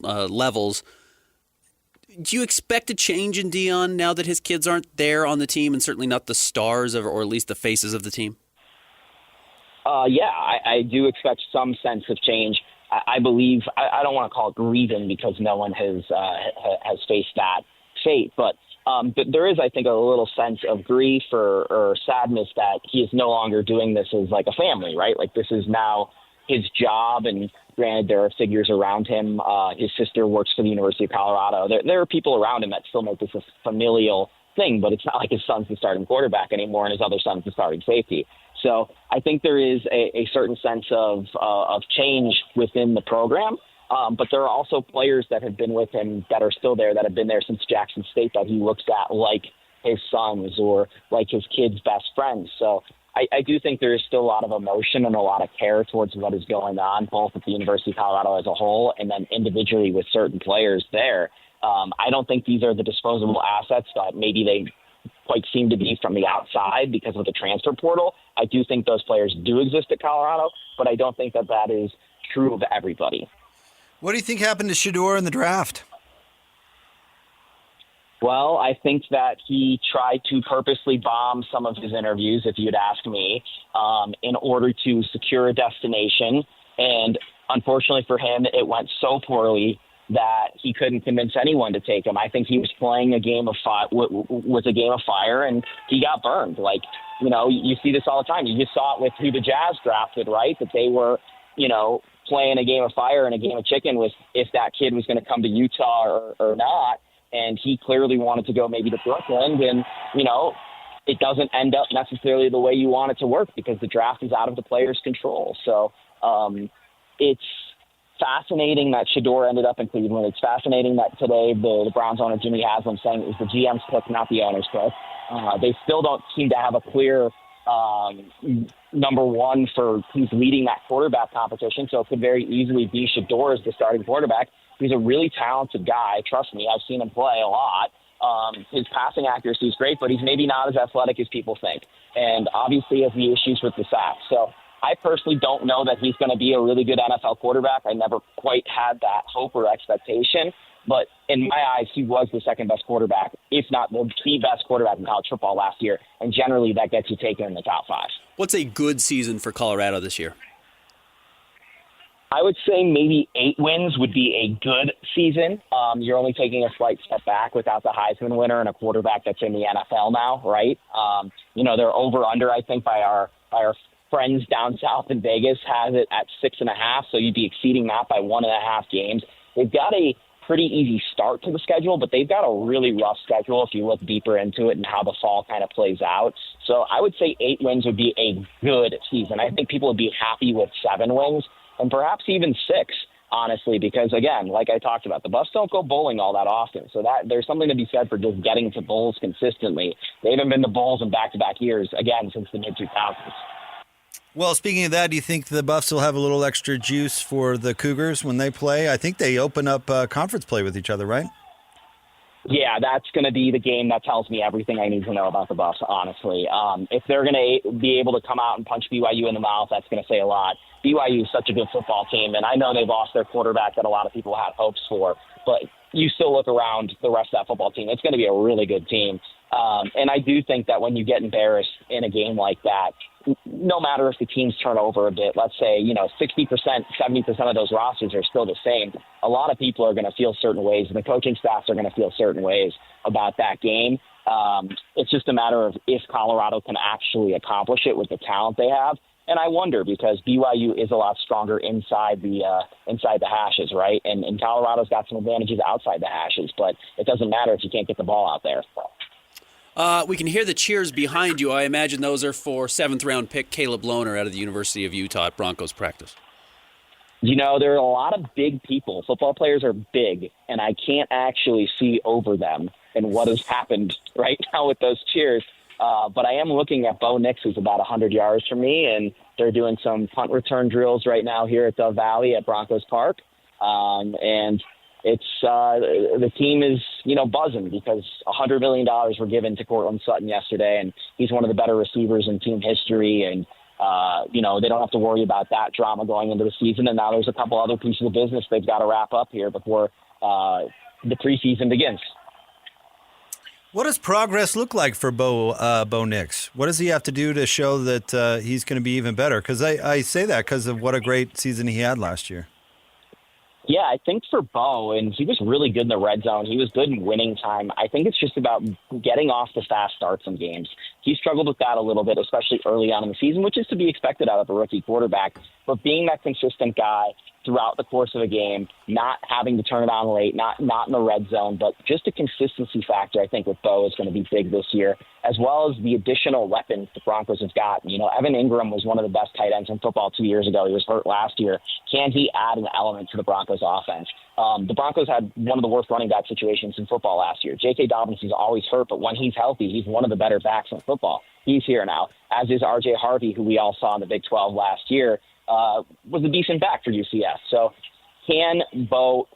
levels. Do you expect a change in Deion now that his kids aren't there on the team and certainly not the stars or at least the faces of the team? I do expect some sense of change. I believe I don't want to call it grieving because no one has faced that fate, but there is, I think, a little sense of grief or sadness that he is no longer doing this as like a family, right? Like this is now his job, and granted, there are figures around him. His sister works for the University of Colorado. There are people around him that still make this a familial thing, but it's not like his son's the starting quarterback anymore and his other son's the starting safety. So I think there is a certain sense of change within the program. But there are also players that have been with him that are still there, that have been there since Jackson State, that he looks at like his sons or like his kids' best friends. So I do think there is still a lot of emotion and a lot of care towards what is going on, both at the University of Colorado as a whole and then individually with certain players there. I don't think these are the disposable assets that maybe they quite seem to be from the outside because of the transfer portal. I do think those players do exist at Colorado, but I don't think that is true of everybody. What do you think happened to Shapiro in the draft? Well, I think that he tried to purposely bomb some of his interviews, if you'd ask me, in order to secure a destination. And unfortunately for him, it went so poorly that he couldn't convince anyone to take him. I think he was playing a game of fire, and he got burned. Like, you see this all the time. You just saw it with who the Jazz drafted, right? That they were, playing a game of fire and a game of chicken with if that kid was going to come to Utah or not. And he clearly wanted to go maybe to Brooklyn, and, it doesn't end up necessarily the way you want it to work because the draft is out of the player's control. So it's fascinating that Shador ended up in Cleveland. It's fascinating that today the Browns owner, Jimmy Haslam, saying it was the GM's pick, not the owner's pick. They still don't seem to have a clear number one for who's leading that quarterback competition, so it could very easily be Shador as the starting quarterback. He's a really talented guy. Trust me, I've seen him play a lot. His passing accuracy is great, but he's maybe not as athletic as people think. And obviously has the issues with the sack. So I personally don't know that he's going to be a really good NFL quarterback. I never quite had that hope or expectation. But in my eyes, he was the second best quarterback, if not the best quarterback in college football last year. And generally, that gets you taken in the top 5. What's a good season for Colorado this year? I would say maybe 8 wins would be a good season. You're only taking a slight step back without the Heisman winner and a quarterback that's in the NFL now, right? They're over-under, I think, by our friends down south in Vegas has it at 6.5, so you'd be exceeding that by 1.5 games. They've got a pretty easy start to the schedule, but they've got a really rough schedule if you look deeper into it and how the fall kind of plays out. So I would say 8 wins would be a good season. I think people would be happy with 7 wins and perhaps even 6, honestly, because, again, like I talked about, the Buffs don't go bowling all that often. So that there's something to be said for just getting to bowls consistently. They haven't been to bowls in back-to-back years, again, since the mid-2000s. Well, speaking of that, do you think the Buffs will have a little extra juice for the Cougars when they play? I think they open up conference play with each other, right? Yeah, that's going to be the game that tells me everything I need to know about the Buffs, honestly. If they're going to be able to come out and punch BYU in the mouth, that's going to say a lot. BYU is such a good football team, and I know they've lost their quarterback that a lot of people had hopes for, but you still look around the rest of that football team. It's going to be a really good team. And I do think that when you get embarrassed in a game like that, no matter if the teams turn over a bit, let's say, 60%, 70% of those rosters are still the same, a lot of people are going to feel certain ways, and the coaching staffs are going to feel certain ways about that game. It's just a matter of if Colorado can actually accomplish it with the talent they have. And I wonder, because BYU is a lot stronger inside the hashes, right? And Colorado's got some advantages outside the hashes, but it doesn't matter if you can't get the ball out there. We can hear the cheers behind you. I imagine those are for 7th-round pick Caleb Lohner out of the University of Utah at Broncos practice. There are a lot of big people. Football players are big, and I can't actually see over them and what has happened right now with those cheers. But I am looking at Bo Nix, who's about 100 yards from me, and they're doing some punt return drills right now here at Dove Valley at Broncos Park. And it's the team is, buzzing because $100 million were given to Cortland Sutton yesterday, and he's one of the better receivers in team history. And, they don't have to worry about that drama going into the season. And now there's a couple other pieces of business they've got to wrap up here before the preseason begins. What does progress look like for Bo Nix? What does he have to do to show that he's going to be even better? Because I say that because of what a great season he had last year. Yeah, I think for Bo, and he was really good in the red zone. He was good in winning time. I think it's just about getting off the fast starts in games. He struggled with that a little bit, especially early on in the season, which is to be expected out of a rookie quarterback. But being that consistent guy throughout the course of a game, not having to turn it on late, not in the red zone, but just a consistency factor, I think, with Bo is going to be big this year, as well as the additional weapons the Broncos have got. Evan Ingram was one of the best tight ends in football 2 years ago. He was hurt last year. Can he add an element to the Broncos offense? The Broncos had one of the worst running back situations in football last year. J.K. Dobbins is always hurt, but when he's healthy, he's one of the better backs in football. He's here now, as is R.J. Harvey, who we all saw in the Big 12 last year. Was a decent back for UCF. So can Bo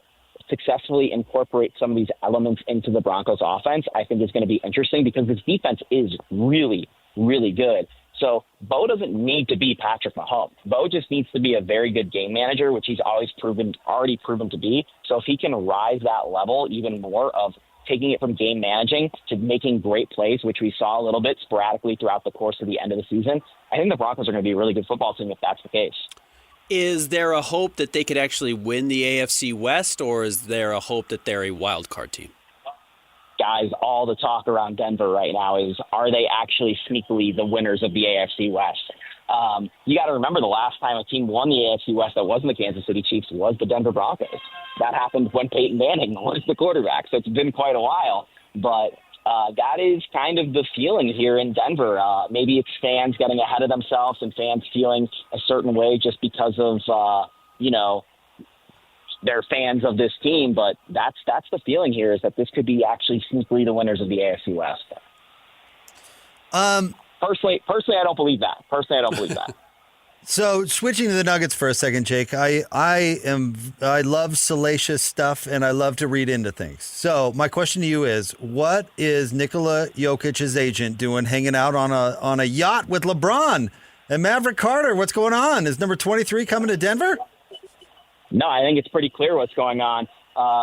successfully incorporate some of these elements into the Broncos offense? I think is going to be interesting because this defense is really, really good. So Bo doesn't need to be Patrick Mahomes. Bo just needs to be a very good game manager, which he's already proven to be. So if he can rise that level even more of taking it from game managing to making great plays, which we saw a little bit sporadically throughout the course of the end of the season, I think the Broncos are going to be a really good football team if that's the case. Is there a hope that they could actually win the AFC West, or is there a hope that they're a wild card team? Guys, all the talk around Denver right now is, are they actually sneakily the winners of the AFC West? You got to remember the last time a team won the AFC West that wasn't the Kansas City Chiefs was the Denver Broncos. That happened when Peyton Manning was the quarterback, so it's been quite a while. But that is kind of the feeling here in Denver. Maybe it's fans getting ahead of themselves and fans feeling a certain way just because of, they're fans of this team. But that's the feeling here, is that this could be actually sneakily the winners of the AFC West. Personally, I don't believe that. So switching to the Nuggets for a second, Jake, I love salacious stuff and I love to read into things. So my question to you is, what is Nikola Jokic's agent doing hanging out on a yacht with LeBron and Maverick Carter? What's going on? Is number 23 coming to Denver? No, I think it's pretty clear what's going on.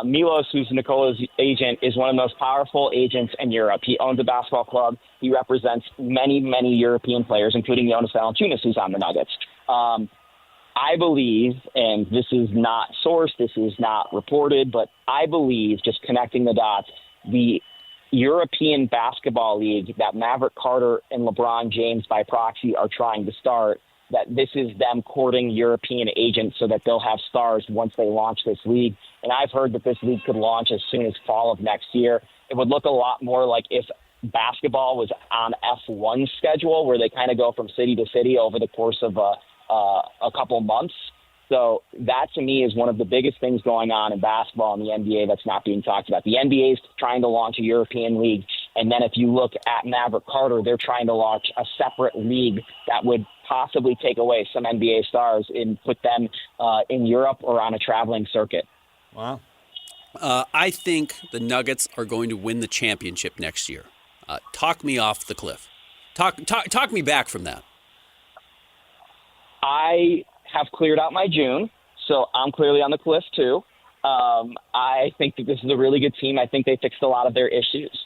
Milos, who's Nikola's agent, is one of the most powerful agents in Europe. He owns a basketball club. He represents many, many European players, including Jonas Valanciunas, who's on the Nuggets. I believe, and this is not sourced, this is not reported, but I believe, just connecting the dots, the European Basketball League that Maverick Carter and LeBron James by proxy are trying to start, that this is them courting European agents so that they'll have stars once they launch this league. And I've heard that this league could launch as soon as fall of next year. It would look a lot more like if basketball was on F1 schedule, where they kind of go from city to city over the course of a couple months. So that, to me, is one of the biggest things going on in basketball in the NBA that's not being talked about. The NBA is trying to launch a European league. And then if you look at Maverick Carter, they're trying to launch a separate league that would possibly take away some NBA stars and put them in Europe or on a traveling circuit. Wow. I think the Nuggets are going to win the championship next year. Talk me off the cliff. Talk me back from that. I have cleared out my June, so I'm clearly on the cliff too. I think that this is a really good team. I think they fixed a lot of their issues.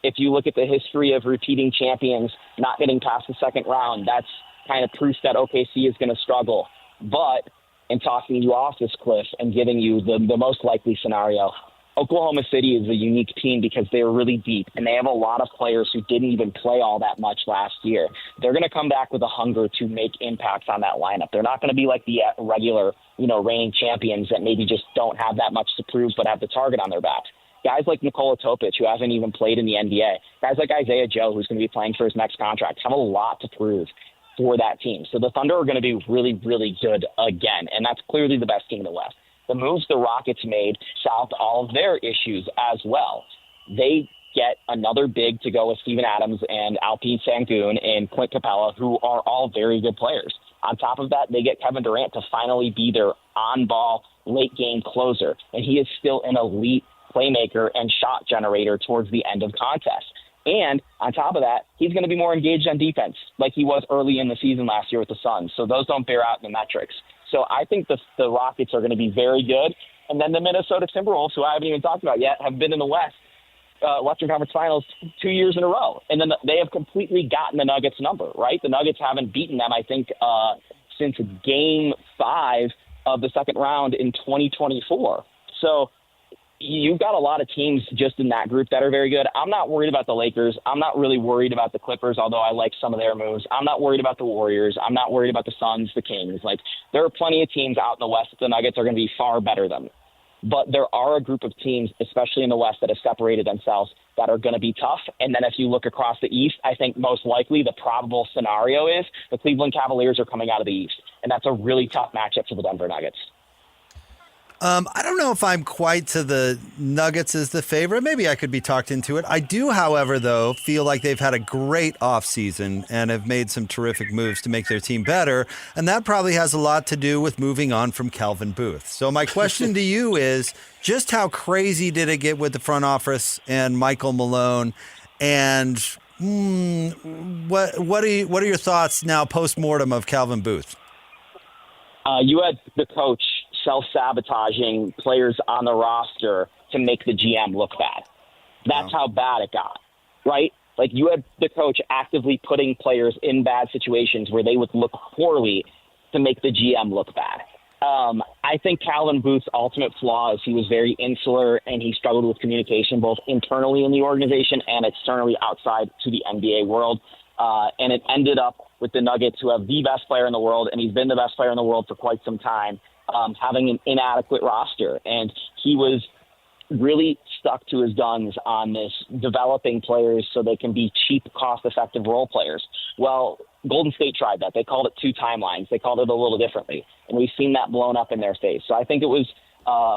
If you look at the history of repeating champions not getting past the second round, that's kind of proof that OKC is going to struggle. But in talking you off this cliff and giving you the most likely scenario, Oklahoma City is a unique team because they're really deep, and they have a lot of players who didn't even play all that much last year. They're going to come back with a hunger to make impacts on that lineup. They're not going to be like the regular, reigning champions that maybe just don't have that much to prove but have the target on their back. Guys like Nikola Topic, who hasn't even played in the NBA, guys like Isaiah Joe, who's going to be playing for his next contract, have a lot to prove for that team. So the Thunder are going to be really, really good again, and that's clearly the best team in the West. The moves the Rockets made solved all of their issues as well. They get another big to go with Steven Adams and Alpine Sengun and Clint Capella, who are all very good players. On top of that, they get Kevin Durant to finally be their on-ball late-game closer, and he is still an elite playmaker and shot generator towards the end of contests. And on top of that, he's going to be more engaged on defense like he was early in the season last year with the Suns. So those don't bear out in the metrics. So I think the Rockets are going to be very good. And then the Minnesota Timberwolves, who I haven't even talked about yet, have been in the Western Conference Finals 2 years in a row. And then they have completely gotten the Nuggets number, right? The Nuggets haven't beaten them, I think, since Game 5 of the second round in 2024. So you've got a lot of teams just in that group that are very good. I'm not worried about the Lakers. I'm not really worried about the Clippers, although I like some of their moves. I'm not worried about the Warriors. I'm not worried about the Suns, the Kings. Like, there are plenty of teams out in the West that the Nuggets are going to be far better than. But there are a group of teams, especially in the West, that have separated themselves that are going to be tough. And then if you look across the East, I think most likely the probable scenario is the Cleveland Cavaliers are coming out of the East. And that's a really tough matchup for the Denver Nuggets. I don't know if I'm quite to the Nuggets as the favorite. Maybe I could be talked into it. I do, however, though, feel like they've had a great offseason and have made some terrific moves to make their team better. And that probably has a lot to do with moving on from Calvin Booth. So my question to you is, just how crazy did it get with the front office and Michael Malone? And what are your thoughts now post-mortem of Calvin Booth? You had the coach self-sabotaging players on the roster to make the GM look bad. That's how bad it got, right? Like, you had the coach actively putting players in bad situations where they would look poorly to make the GM look bad. I think Calvin Booth's ultimate flaw is he was very insular and he struggled with communication both internally in the organization and externally outside to the NBA world. And it ended up with the Nuggets, who have the best player in the world, and he's been the best player in the world for quite some time, having an inadequate roster. And he was really stuck to his guns on this developing players so they can be cheap, cost-effective role players. Well, Golden State tried that. They called it two timelines. They called it a little differently. And we've seen that blown up in their face. So I think it was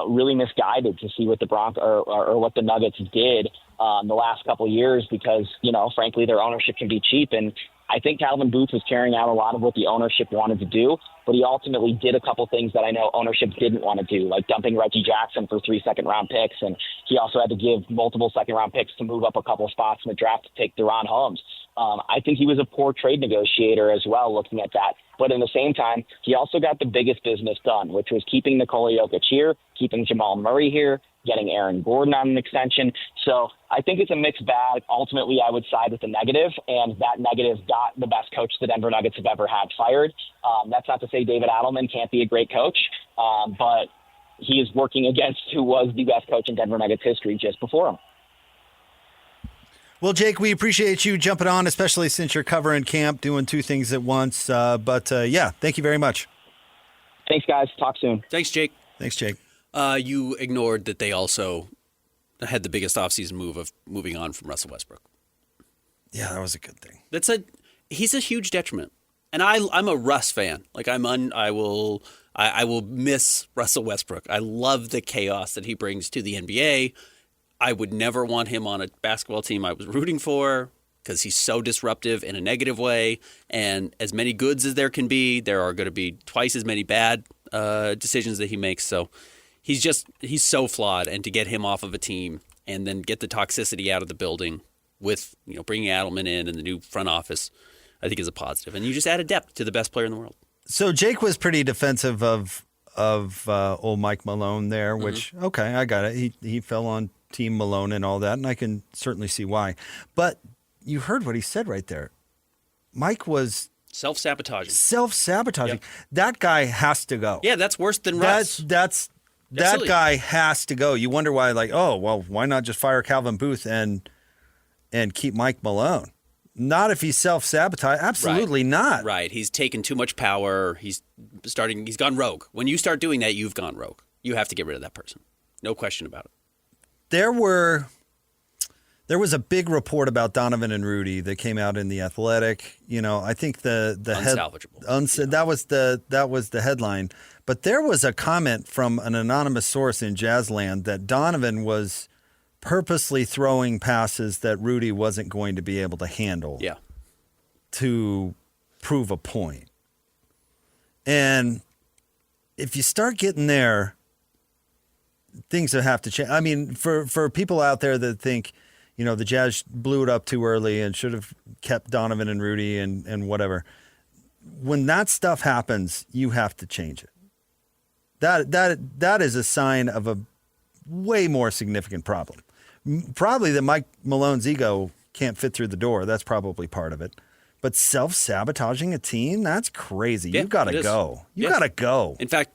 really misguided to see what the Broncos or what the Nuggets did the last couple of years because, frankly, their ownership can be cheap. And I think Calvin Booth was carrying out a lot of what the ownership wanted to do, but he ultimately did a couple things that I know ownership didn't want to do, like dumping Reggie Jackson for 3 second-round picks. And he also had to give multiple second-round picks to move up a couple spots in the draft to take Deron Holmes. I think he was a poor trade negotiator as well, looking at that. But in the same time, he also got the biggest business done, which was keeping Nikola Jokic here, keeping Jamal Murray here, getting Aaron Gordon on an extension. So I think it's a mixed bag. Ultimately, I would side with the negative, and that negative got the best coach the Denver Nuggets have ever had fired. That's not to say David Adelman can't be a great coach, but he is working against who was the best coach in Denver Nuggets history just before him. Well, Jake, we appreciate you jumping on, especially since you're covering camp, doing two things at once. Yeah, thank you very much. Thanks, guys. Talk soon. Thanks, Jake. Thanks, Jake. You ignored that they also had the biggest offseason move of moving on from Russell Westbrook. Yeah, that was a good thing. He's a huge detriment, and I'm a Russ fan. Like I will miss Russell Westbrook. I love the chaos that he brings to the NBA. I would never want him on a basketball team I was rooting for because he's so disruptive in a negative way. And as many goods as there can be, there are going to be twice as many bad decisions that he makes. So he's so flawed. And to get him off of a team and then get the toxicity out of the building with bringing Adelman in and the new front office, I think is a positive. And you just add a depth to the best player in the world. So Jake was pretty defensive of old Mike Malone there, which, okay, I got it. He fell on Team Malone and all that, and I can certainly see why. But you heard what he said right there. Mike was self-sabotaging. Self-sabotaging. Yep. That guy has to go. Yeah, that's worse than Russ. That silly. Guy has to go. You wonder why, like, oh, well, why not just fire Calvin Booth and keep Mike Malone? Not if he's self-sabotage. Absolutely not. Right. He's taken too much power. He's gone rogue. When you start doing that, you've gone rogue. You have to get rid of that person. No question about it. There was a big report about Donovan and Rudy that came out in The Athletic. You know, I think the unsalvageable. That was the headline. But there was a comment from an anonymous source in Jazzland that Donovan was purposely throwing passes that Rudy wasn't going to be able to handle. Yeah. To prove a point. And if you start getting there, things have to change. I mean, for people out there that think, you know, the Jazz blew it up too early and should have kept Donovan and Rudy and whatever. When that stuff happens, you have to change it. That is a sign of a way more significant problem. Probably that Mike Malone's ego can't fit through the door. That's probably part of it. But self-sabotaging a team, that's crazy. Yeah, You've got to go. You got to go. In fact,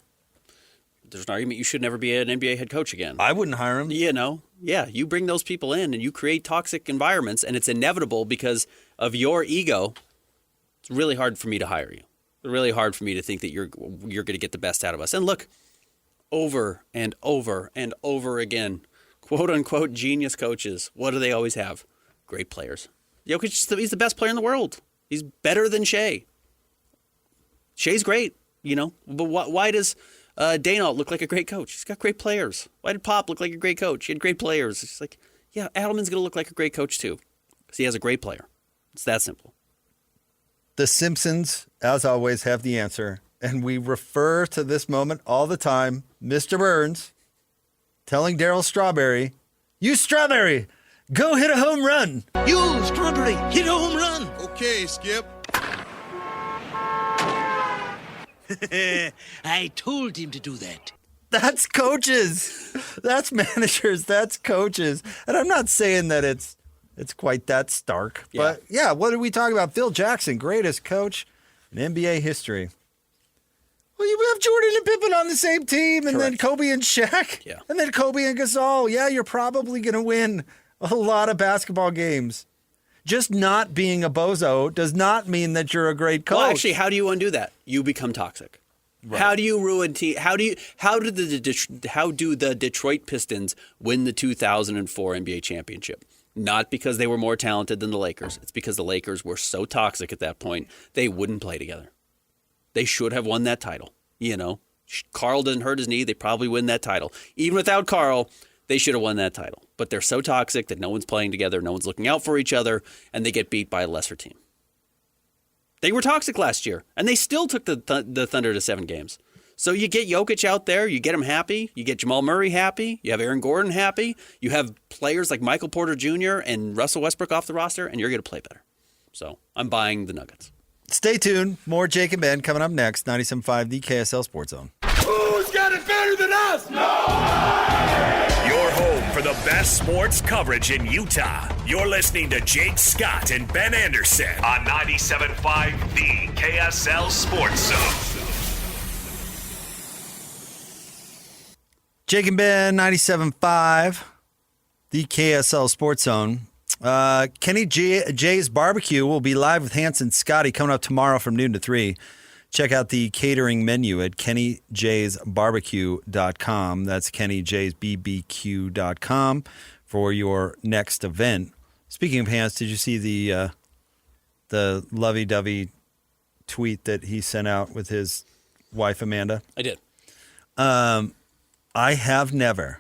there's an argument you should never be an NBA head coach again. I wouldn't hire him. You know, yeah, you bring those people in and you create toxic environments, and it's inevitable because of your ego. It's really hard for me to hire you. It's really hard for me to think that you're going to get the best out of us. And look, over and over and over again, quote unquote genius coaches. What do they always have? Great players. Jokic, he's the best player in the world. He's better than Shea. Shea's great, you know, but why does Danault look like a great coach? He's got great players. Why did Pop look like a great coach? He had great players. It's like, yeah, Adelman's going to look like a great coach too because he has a great player. It's that simple. The Simpsons, as always, have the answer, and we refer to this moment all the time. Mr. Burns telling Darryl Strawberry, "You Strawberry, go hit a home run." You Strawberry, hit a home run. Okay, Skip. I told him to do that. That's coaches. That's managers. That's coaches. And I'm not saying that it's quite that stark. Yeah. But, yeah, what did we talk about? Phil Jackson, greatest coach in NBA history. Well, you have Jordan and Pippen on the same team, and then Kobe and Shaq, and then Kobe and Gasol. Yeah, you're probably going to win a lot of basketball games. Just not being a bozo does not mean that you're a great coach. Well, actually, how do you undo that? You become toxic. Right. How do you ruin team? How do the Detroit Pistons win the 2004 NBA championship? Not because they were more talented than the Lakers. It's because the Lakers were so toxic at that point they wouldn't play together. They should have won that title. You know, Karl doesn't hurt his knee. They probably win that title. Even without Karl, they should have won that title. But they're so toxic that no one's playing together, no one's looking out for each other, and they get beat by a lesser team. They were toxic last year, and they still took the Thunder to 7 games. So you get Jokic out there, you get him happy, you get Jamal Murray happy, you have Aaron Gordon happy, you have players like Michael Porter Jr. and Russell Westbrook off the roster, and you're going to play better. So I'm buying the Nuggets. Stay tuned. More Jake and Ben coming up next. 97.5, the KSL Sports Zone. Who's got it better than us? Your home for the best sports coverage in Utah. You're listening to Jake Scott and Ben Anderson on 97.5, the KSL Sports Zone. Jake and Ben, 97.5, the KSL Sports Zone. Kenny J's Barbecue will be live with Hans and Scotty coming up tomorrow from noon to 3. Check out the catering menu at kennyjsbarbecue.com. That's kennyjsbbq.com for your next event. Speaking of Hans, did you see the lovey-dovey tweet that he sent out with his wife, Amanda? I did. I have never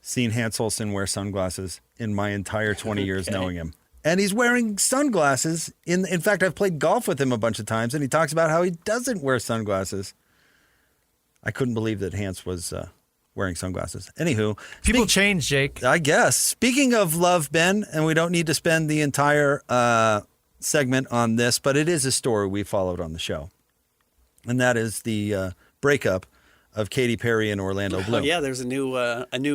seen Hans Olsen wear sunglasses in my entire 20 years knowing him. And he's wearing sunglasses. In fact, I've played golf with him a bunch of times, and he talks about how he doesn't wear sunglasses. I couldn't believe that Hans was wearing sunglasses. Anywho. People change, Jake. I guess. Speaking of love, Ben, and we don't need to spend the entire segment on this, but it is a story we followed on the show. And that is the breakup of Katy Perry and Orlando Bloom. Oh, yeah, there's a new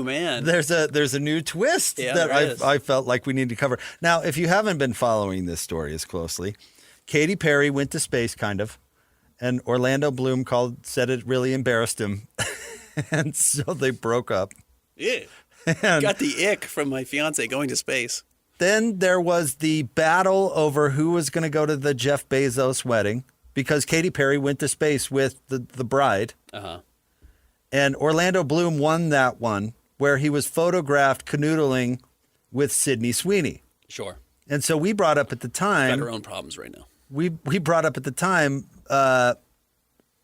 man. There's a new twist that I felt like we need to cover. Now, if you haven't been following this story as closely, Katy Perry went to space, kind of, and Orlando Bloom said it really embarrassed him, and so they broke up. Yeah, got the ick from my fiance going to space. Then there was the battle over who was going to go to the Jeff Bezos wedding because Katy Perry went to space with the bride. Uh-huh. And Orlando Bloom won that one where he was photographed canoodling with Sydney Sweeney. Sure. And so we brought up at the time. Got our own problems right now. We brought up at the time,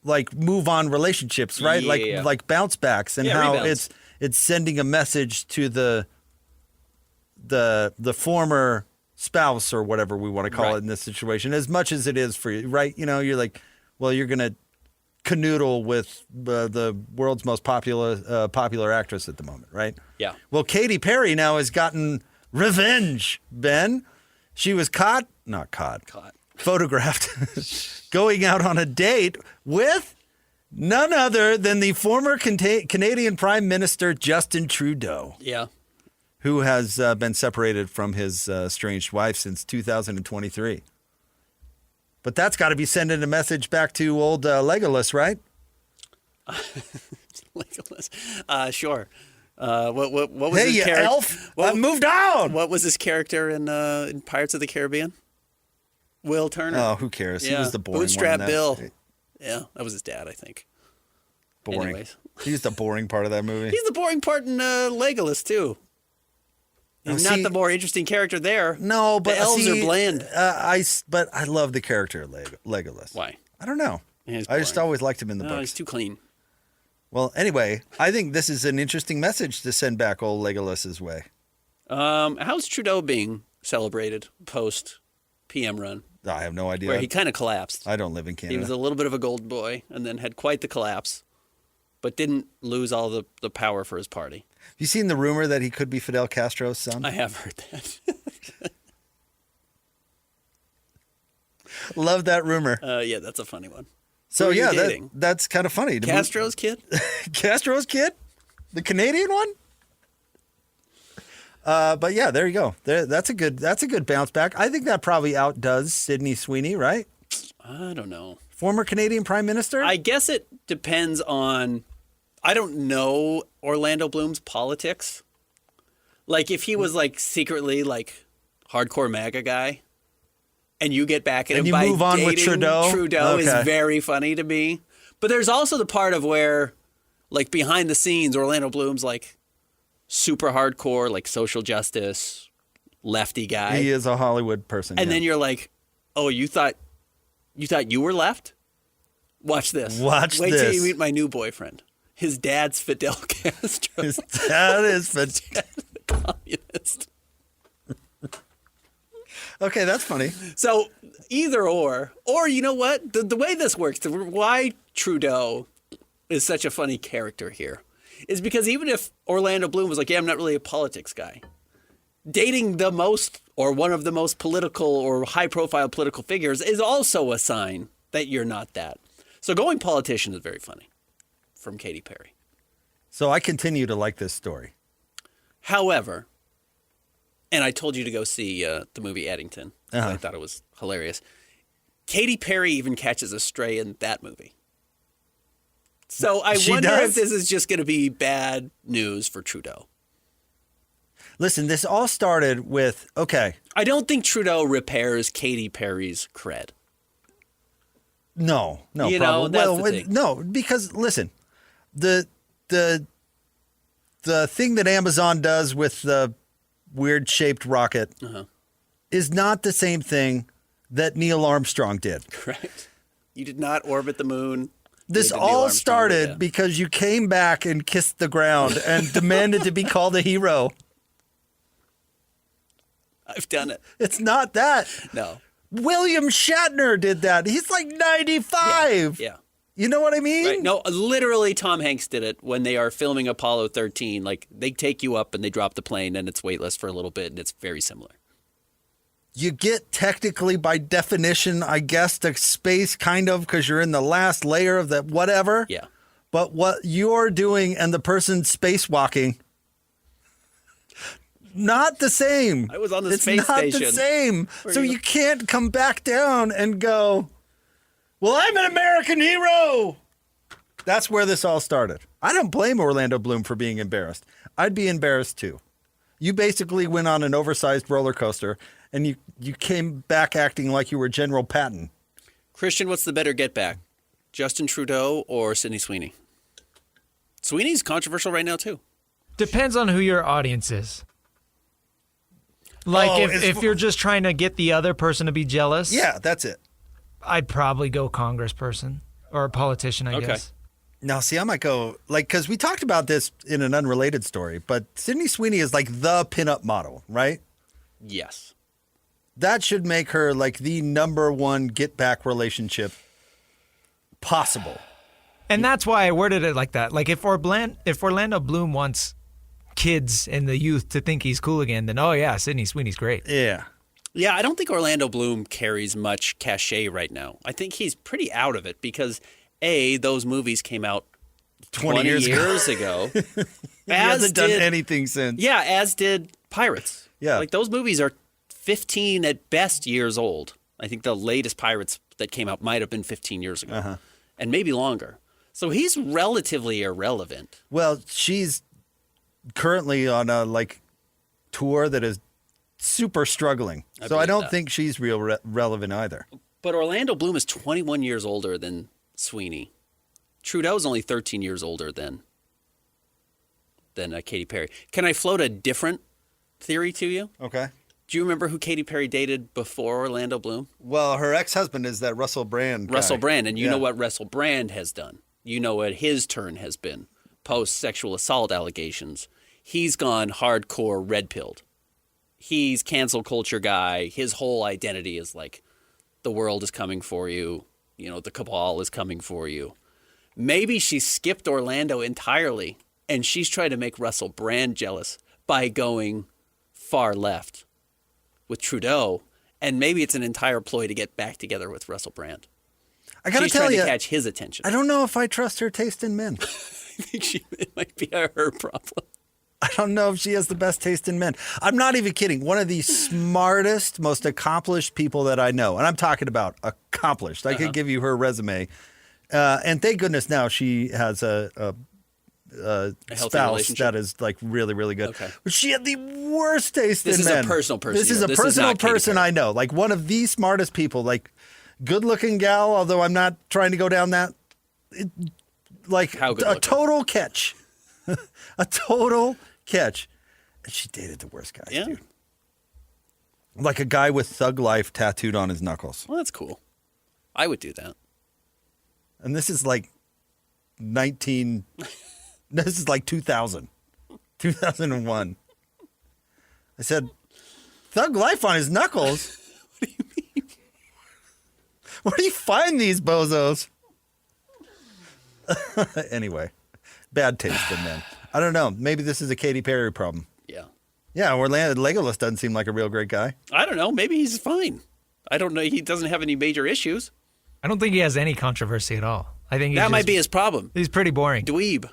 like move on relationships, right? Yeah. Like bounce backs and how rebounds. it's sending a message to the former spouse or whatever we want to call it in this situation, as much as it is for you, right? You know, you're like, well, you're going to canoodle with the world's most popular actress at the moment, right? Yeah. Well, Katy Perry now has gotten revenge, Ben. She was photographed going out on a date with none other than the former Canadian Prime Minister Justin Trudeau. Yeah. Who has been separated from his estranged wife since 2023. But that's got to be sending a message back to old Legolas, right? Legolas. Sure. What was hey, his you character? elf! I've moved on! What was his character in Pirates of the Caribbean? Will Turner? Oh, who cares? Yeah. He was the boring Bootstrap one. Bill. Yeah, that was his dad, I think. Boring. Anyways. He's the boring part of that movie. He's the boring part in Legolas, too. He's not the more interesting character there. No, but the elves are bland. But I love the character of Legolas. Why? I don't know. I just always liked him in the books. He's too clean. Well, anyway, I think this is an interesting message to send back old Legolas's way. How's Trudeau being celebrated post PM run? I have no idea. Where he kind of collapsed. I don't live in Canada. He was a little bit of a gold boy and then had quite the collapse, but didn't lose all the power for his party. Have you seen the rumor that he could be Fidel Castro's son? I have heard that. Love that rumor. Yeah, that's a funny one. So yeah, that's kind of funny. Castro's kid? Castro's kid? The Canadian one? But yeah, there you go. That's a good bounce back. I think that probably outdoes Sydney Sweeney, right? I don't know. Former Canadian Prime Minister? I guess it depends on. I don't know Orlando Bloom's politics. Like if he was like secretly like hardcore MAGA guy, and you get back at him by move on dating with Trudeau. Trudeau Okay. is very funny to me. But there's also the part of where, like behind the scenes, Orlando Bloom's like super hardcore, like social justice, lefty guy. He is a Hollywood person. And then you're like, oh, you thought you were left? Watch this. Wait till you meet my new boyfriend. His dad's Fidel Castro. His dad is Fidel. Communist. Okay, that's funny. So either or you know what? The way this works, why Trudeau is such a funny character here is because even if Orlando Bloom was like, yeah, I'm not really a politics guy, dating the most or one of the most political or high-profile political figures is also a sign that you're not that. So going politician is very funny from Katy Perry. So I continue to like this story. However, and I told you to go see the movie Eddington because I thought it was hilarious. Katy Perry even catches a stray in that movie. So I wonder if this is just going to be bad news for Trudeau. Listen, this all started with, okay. I don't think Trudeau repairs Katy Perry's cred. No, That's the thing. No, because listen, the thing that Amazon does with the weird shaped rocket is not the same thing that Neil Armstrong did. Correct. You did not orbit the moon. This all started because you came back and kissed the ground and demanded to be called a hero. I've done it. It's not that. No. William Shatner did that. He's like 95. Yeah. You know what I mean? Right. No, literally Tom Hanks did it when they are filming Apollo 13. Like they take you up and they drop the plane and it's weightless for a little bit and it's very similar. You get technically by definition, I guess, to space kind of because you're in the last layer of that whatever. Yeah. But what you're doing and the person spacewalking, not the same. I was on the space station. It's not the same. So you can't come back down and go, well, I'm an American hero. That's where this all started. I don't blame Orlando Bloom for being embarrassed. I'd be embarrassed too. You basically went on an oversized roller coaster and you came back acting like you were General Patton. Christian, what's the better get back? Justin Trudeau or Sydney Sweeney? Sweeney's controversial right now too. Depends on who your audience is. Like if you're just trying to get the other person to be jealous. Yeah, that's it. I'd probably go congressperson or a politician, I guess. Now, see, I might go, because we talked about this in an unrelated story, but Sydney Sweeney is like the pinup model, right? Yes. That should make her like the number one get-back relationship possible. And that's why I worded it like that. Like, if Orlando Bloom wants kids and the youth to think he's cool again, then, oh, yeah, Sydney Sweeney's great. Yeah. Yeah, I don't think Orlando Bloom carries much cachet right now. I think he's pretty out of it because, A, those movies came out 20 years ago. He hasn't done anything since. Yeah, as did Pirates. Yeah. Like, those movies are 15 at best years old. I think the latest Pirates that came out might have been 15 years ago. And maybe longer. So he's relatively irrelevant. Well, she's currently on a tour that is super struggling. I don't think she's real relevant either. But Orlando Bloom is 21 years older than Sweeney. Trudeau's only 13 years older than Katy Perry. Can I float a different theory to you? Okay. Do you remember who Katy Perry dated before Orlando Bloom? Well, her ex-husband is that Russell Brand guy. Russell Brand, and you know what Russell Brand has done. You know what his turn has been post-sexual assault allegations. He's gone hardcore red-pilled. He's cancel culture guy. His whole identity is like, the world is coming for you. You know, the cabal is coming for you. Maybe she skipped Orlando entirely, and she's trying to make Russell Brand jealous by going far left with Trudeau, and maybe it's an entire ploy to get back together with Russell Brand. I gotta She's tell trying you, to catch his attention. I don't know if I trust her taste in men. I think it might be her problem. I don't know if she has the best taste in men. I'm not even kidding. One of the smartest, most accomplished people that I know, and I'm talking about accomplished. I could give you her resume. And thank goodness now she has a spouse that is like really, really good. Okay. But she had the worst taste in men. This is a personal person. This is a personal person I know. Like one of the smartest people, like good looking gal, although I'm not trying to go down that. A total catch. A total catch. And she dated the worst guy, dude. Like a guy with Thug Life tattooed on his knuckles. Well, that's cool. I would do that. And this is like 2000. 2001. I said, Thug Life on his knuckles? What do you mean? Where do you find these bozos? Anyway, bad taste in men. I don't know. Maybe this is a Katy Perry problem. Yeah. Yeah, Orlando Legolas doesn't seem like a real great guy. I don't know. Maybe he's fine. I don't know. He doesn't have any major issues. I don't think he has any controversy at all. I think that might be his problem. He's pretty boring. Dweeb.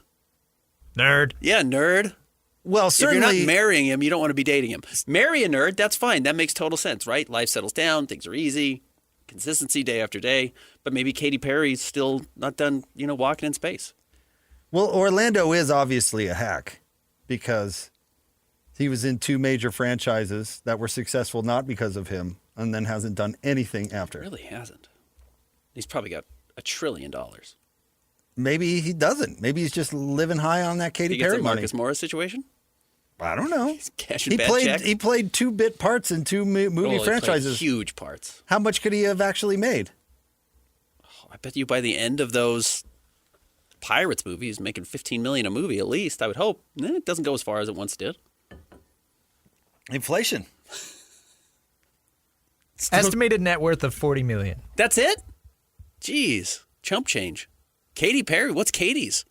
Nerd. Yeah, nerd. Well, certainly. If you're not marrying him, you don't want to be dating him. Marry a nerd, that's fine. That makes total sense, right? Life settles down. Things are easy. Consistency day after day. But maybe Katy Perry's still not done, walking in space. Well, Orlando is obviously a hack because he was in 2 major franchises that were successful not because of him and then hasn't done anything after. Really hasn't. He's probably got $1 trillion. Maybe he doesn't. Maybe he's just living high on that Katy Perry money. Marcus Morris situation? I don't know. He's cashing bad checks. He played 2-bit parts in 2 movie franchises. Huge parts. How much could he have actually made? Oh, I bet you by the end of those Pirates movies, making $15 million a movie at least. I would hope. It doesn't go as far as it once did. Inflation. Estimated net worth of $40 million. That's it? Jeez, chump change. Katy Perry, what's Katy's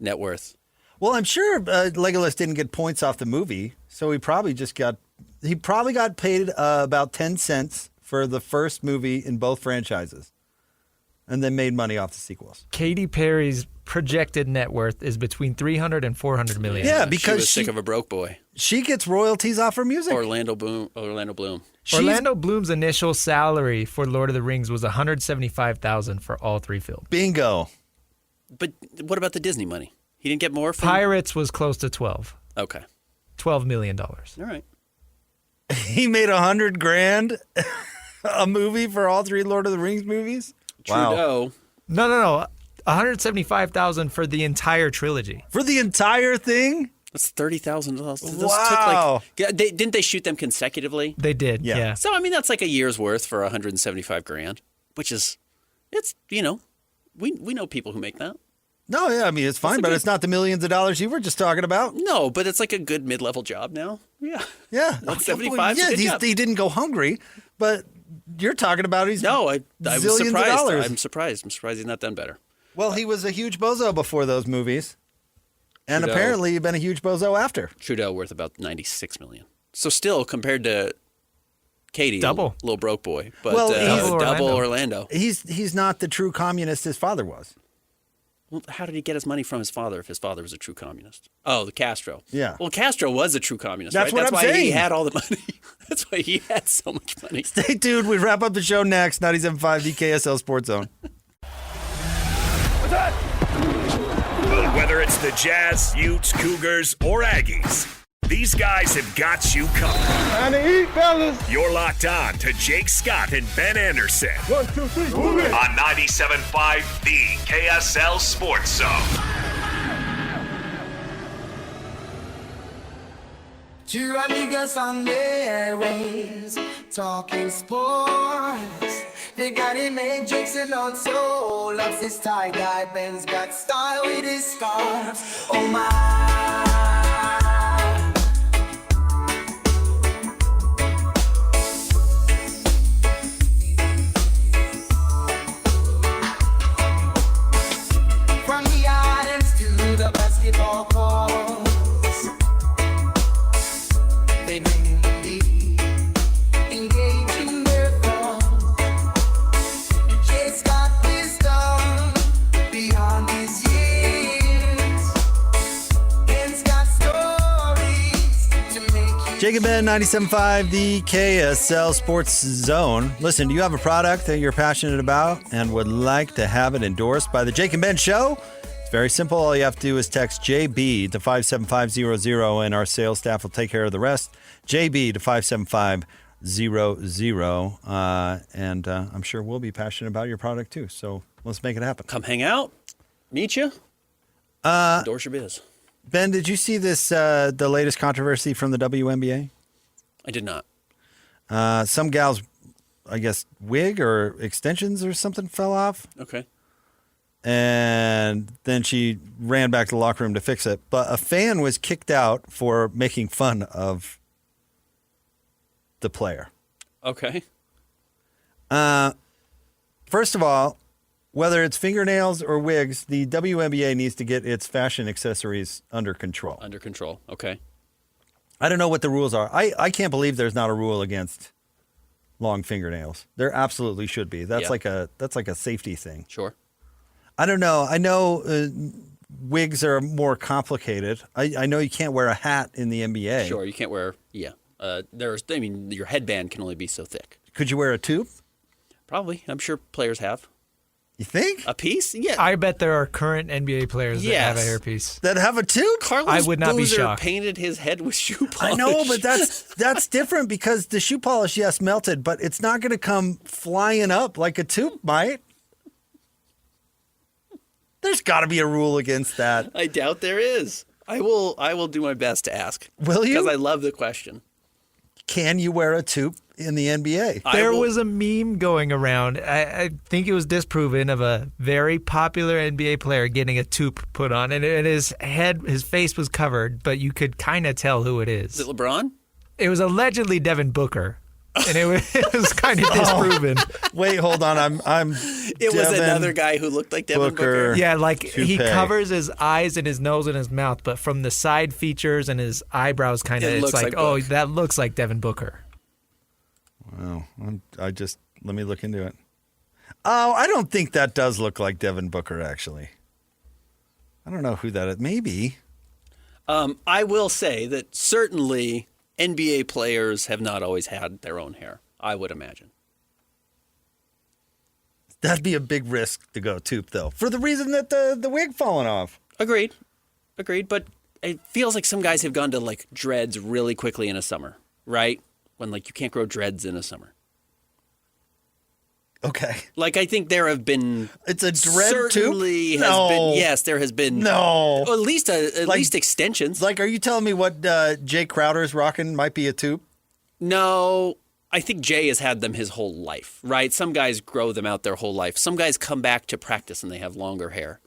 net worth? Well, I'm sure Legolas didn't get points off the movie, so he probably got paid about 10 cents for the first movie in both franchises. and then made money off the sequels. Katy Perry's projected net worth is between 300 and 400 million. Yeah, She because was sick of a broke boy. she gets royalties off her music. Orlando Bloom. Orlando Bloom's initial salary for Lord of the Rings was $175,000 for all 3 films. Bingo. But what about the Disney money? He didn't get more from Pirates was close to 12. Okay. $12 million. All right. He made $100,000 a movie for all 3 Lord of the Rings movies? Wow. Trudeau. No. $175,000 for the entire trilogy. For the entire thing? That's $30,000. Wow. Didn't they shoot them consecutively? They did, yeah. So, I mean, that's like a year's worth for $175,000, which is, we know people who make that. No, yeah, I mean, it's fine, but it's not the millions of dollars you were just talking about. No, but it's like a good mid-level job now. Yeah. Yeah. 175. Yeah, Good job. he didn't go hungry, but you're talking about I was zillions surprised. of dollars. I'm surprised he's not done better. Well, he was a huge bozo before those movies. And Trudeau. apparently you've been a huge bozo after. Trudeau worth about $96 million. So still, compared to Katie, Double. little broke boy, but Well, he's double Orlando. He's not the true communist his father was. Well, how did he get his money from his father if his father was a true communist? Oh, the Castro. Yeah. Well, Castro was a true communist, That's right? what That's I'm why he saying. had all the money. That's why he had so much money. Stay tuned. We wrap up the show next. 97.5 the KSL Sports Zone. Whether it's the Jazz, Utes, Cougars, or Aggies, these guys have got you covered. Time to eat, fellas. You're locked on to Jake Scott and Ben Anderson 1, 2, 3, move it. on 97.5 the KSL Sports Zone. Two amigos on their ways, talking sports. They got him Hendricks and also loves his tie-dye. Ben's got style with his scarves. Oh my. From the islands to the basketball courts, they bring the deep, engaging their thoughts. It's got wisdom beyond his years. It's got stories to make you. Jake and Ben, 97.5 the KSL Sports Zone. Listen, do you have a product that you're passionate about and would like to have it endorsed by the Jake and Ben Show? It's very simple. All you have to do is text JB to 57500 and our sales staff will take care of the rest. JB to 57500. And I'm sure we'll be passionate about your product too. So let's make it happen. Come hang out, meet you, endorse your biz. Ben, did you see this, the latest controversy from the WNBA? I did not. Some gal's, I guess, wig or extensions or something fell off. Okay. And then she ran back to the locker room to fix it. But a fan was kicked out for making fun of the player. Okay. First of all, whether it's fingernails or wigs, the WNBA needs to get its fashion accessories under control. Under control. Okay. I don't know what the rules are. I can't believe there's not a rule against long fingernails. There absolutely should be. That's Yeah. like a safety thing. Sure. I don't know. I know wigs are more complicated. I know you can't wear a hat in the NBA. Sure. You can't wear. Yeah. Your headband can only be so thick. Could you wear a tube? Probably. I'm sure players have. You think? A piece? Yeah. I bet there are current NBA players that have a hairpiece. That have a tube? Carlos I would not be Boozer shocked. painted his head with shoe polish. I know, but that's different because the shoe polish, yes, melted, but it's not going to come flying up like a tube might. There's got to be a rule against that. I doubt there is. I will do my best to ask. Will you? Because I love the question. Can you wear a tube in the NBA? There was a meme going around. I think it was disproven of a very popular NBA player getting a toque put on, and his face was covered, but you could kind of tell who it is. Is it LeBron? It was allegedly Devin Booker, and it was kind of disproven. Wait, hold on. I'm. It was another guy who looked like Devin Booker. Yeah, like he toupee. covers his eyes and his nose and his mouth, but from the side features and his eyebrows, kind of, It it's looks like, like oh, Book. that looks like Devin Booker. Wow. Let me look into it. Oh, I don't think that does look like Devin Booker, actually. I don't know who that is. Maybe. I will say that certainly NBA players have not always had their own hair, I would imagine. That'd be a big risk to go toupe, though, for the reason that the wig falling off. Agreed. But it feels like some guys have gone to like dreads really quickly in a summer, right? When like you can't grow dreads in a summer. Okay. Like I think there have been. It's a dread certainly toupe? has No. been. Yes, there has been. No. At least extensions. Like, are you telling me what Jay Crowder's rocking might be a toupe? No. I think Jay has had them his whole life, right? Some guys grow them out their whole life. Some guys come back to practice and they have longer hair.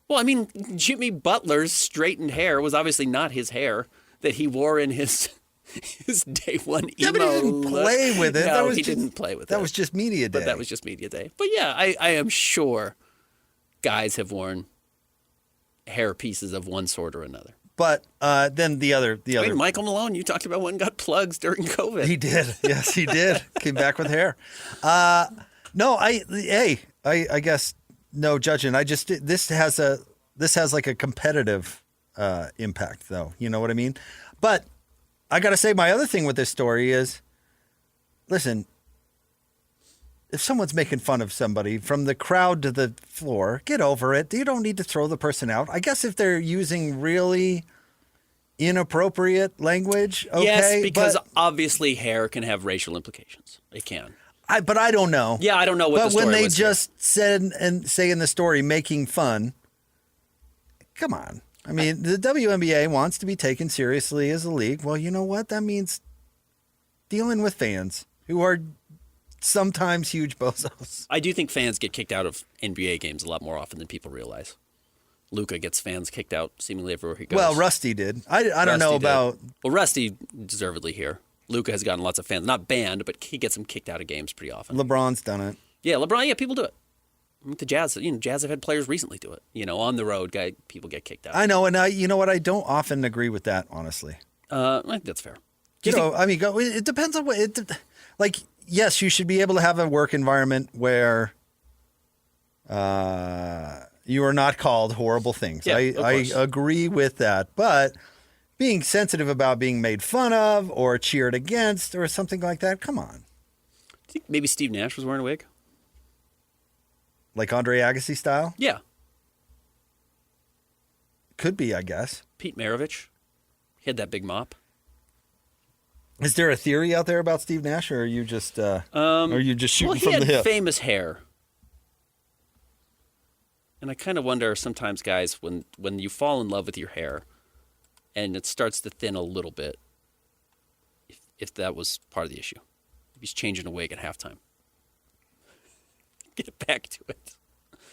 Well, I mean, Jimmy Butler's straightened hair was obviously not his hair that he wore in his day one emo. Yeah, but he didn't play with it. No, he didn't play with it. That was just media day. But that was just media day. But yeah, I am sure guys have worn hair pieces of one sort or another. But then the other. I mean, Michael Malone, you talked about one got plugs during COVID. He did. Yes, he did. Came back with hair. No, I guess no judging. This has like a competitive impact, though. You know what I mean? But I got to say, my other thing with this story is, listen, if someone's making fun of somebody from the crowd to the floor, get over it. You don't need to throw the person out. I guess if they're using really inappropriate language, okay. Yes, because obviously hair can have racial implications. It can. But I don't know. Yeah, I don't know what the story was. But when they here. just said and say in the story, making fun, come on. I mean, the WNBA wants to be taken seriously as a league. Well, you know what? That means dealing with fans who are sometimes huge bozos. I do think fans get kicked out of NBA games a lot more often than people realize. Luka gets fans kicked out seemingly everywhere he goes. Well, Rusty did. I don't know about... Well, Rusty deservedly here. Luka has gotten lots of fans. Not banned, but he gets them kicked out of games pretty often. LeBron's done it. Yeah, LeBron, yeah, people do it. The Jazz, Jazz have had players recently do it. On the road, people get kicked out. I know, and you know what? I don't often agree with that, honestly. I think that's fair. It depends on what... yes, you should be able to have a work environment where you are not called horrible things. Yeah, I agree with that. But being sensitive about being made fun of or cheered against or something like that, come on. Do you think maybe Steve Nash was wearing a wig? Like Andre Agassi style? Yeah. Could be, I guess. Pete Maravich. He had that big mop. Is there a theory out there about Steve Nash, or are you just shooting from the hip? He had famous hair. And I kind of wonder sometimes, guys, when you fall in love with your hair and it starts to thin a little bit, if that was part of the issue. If he's changing a wig at halftime. Get back to it.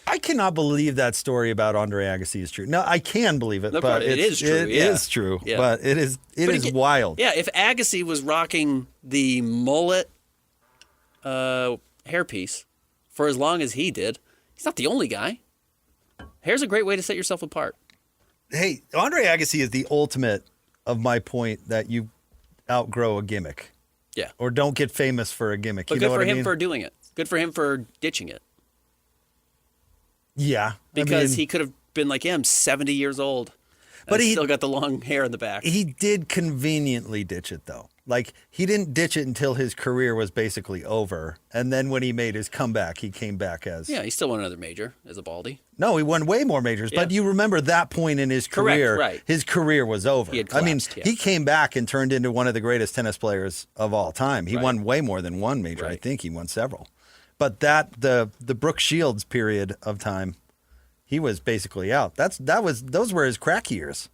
I cannot believe that story about Andre Agassi is true. No, I can believe it, but it is true. It is true, yeah. But it is wild. Yeah, if Agassi was rocking the mullet hairpiece for as long as he did, he's not the only guy. Hair's a great way to set yourself apart. Hey, Andre Agassi is the ultimate of my point that you outgrow a gimmick. Yeah. Or don't get famous for a gimmick. But you good know for what I him mean? for doing it. Good for him for ditching it. Yeah. Because he could have been like, I'm 70 years old. But he still got the long hair in the back. He did conveniently ditch it, though. Like, he didn't ditch it until his career was basically over. And then when he made his comeback, he came back as... Yeah, he still won another major as a Baldy. No, he won way more majors. Yeah. But you remember that point in his career. Correct, right. His career was over. He had collapsed, he came back and turned into one of the greatest tennis players of all time. He won way more than one major. Right. I think he won several. But the Brooke Shields period of time, he was basically out. Those were his crack years.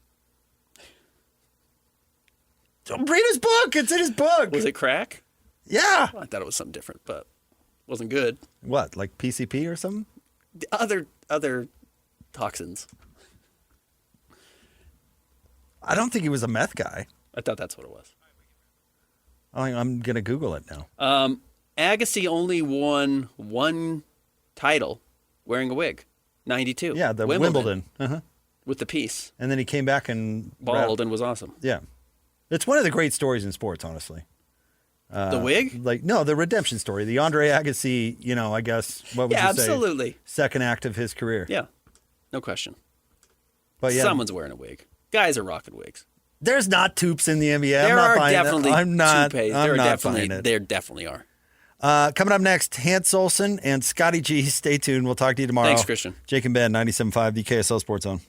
Read his book. It's in his book. Was it crack? Yeah. Well, I thought it was something different, but it wasn't good. What, like PCP or something? Other toxins. I don't think he was a meth guy. I thought that's what it was. I'm going to Google it now. Agassi only won one title wearing a wig. 92. Yeah, the Wimbledon. With the piece. And then he came back and... bald and was awesome. Yeah. It's one of the great stories in sports, honestly. The wig? The redemption story. The Andre Agassi, I guess, what would you say? Absolutely. Second act of his career. Yeah, no question. But someone's wearing a wig. Guys are rocking wigs. There's not tubes in the NBA. There are definitely toupees. There definitely are. Coming up next, Hans Olsen and Scotty G. Stay tuned. We'll talk to you tomorrow. Thanks, Christian. Jake and Ben, 97.5, the KSL Sports Zone.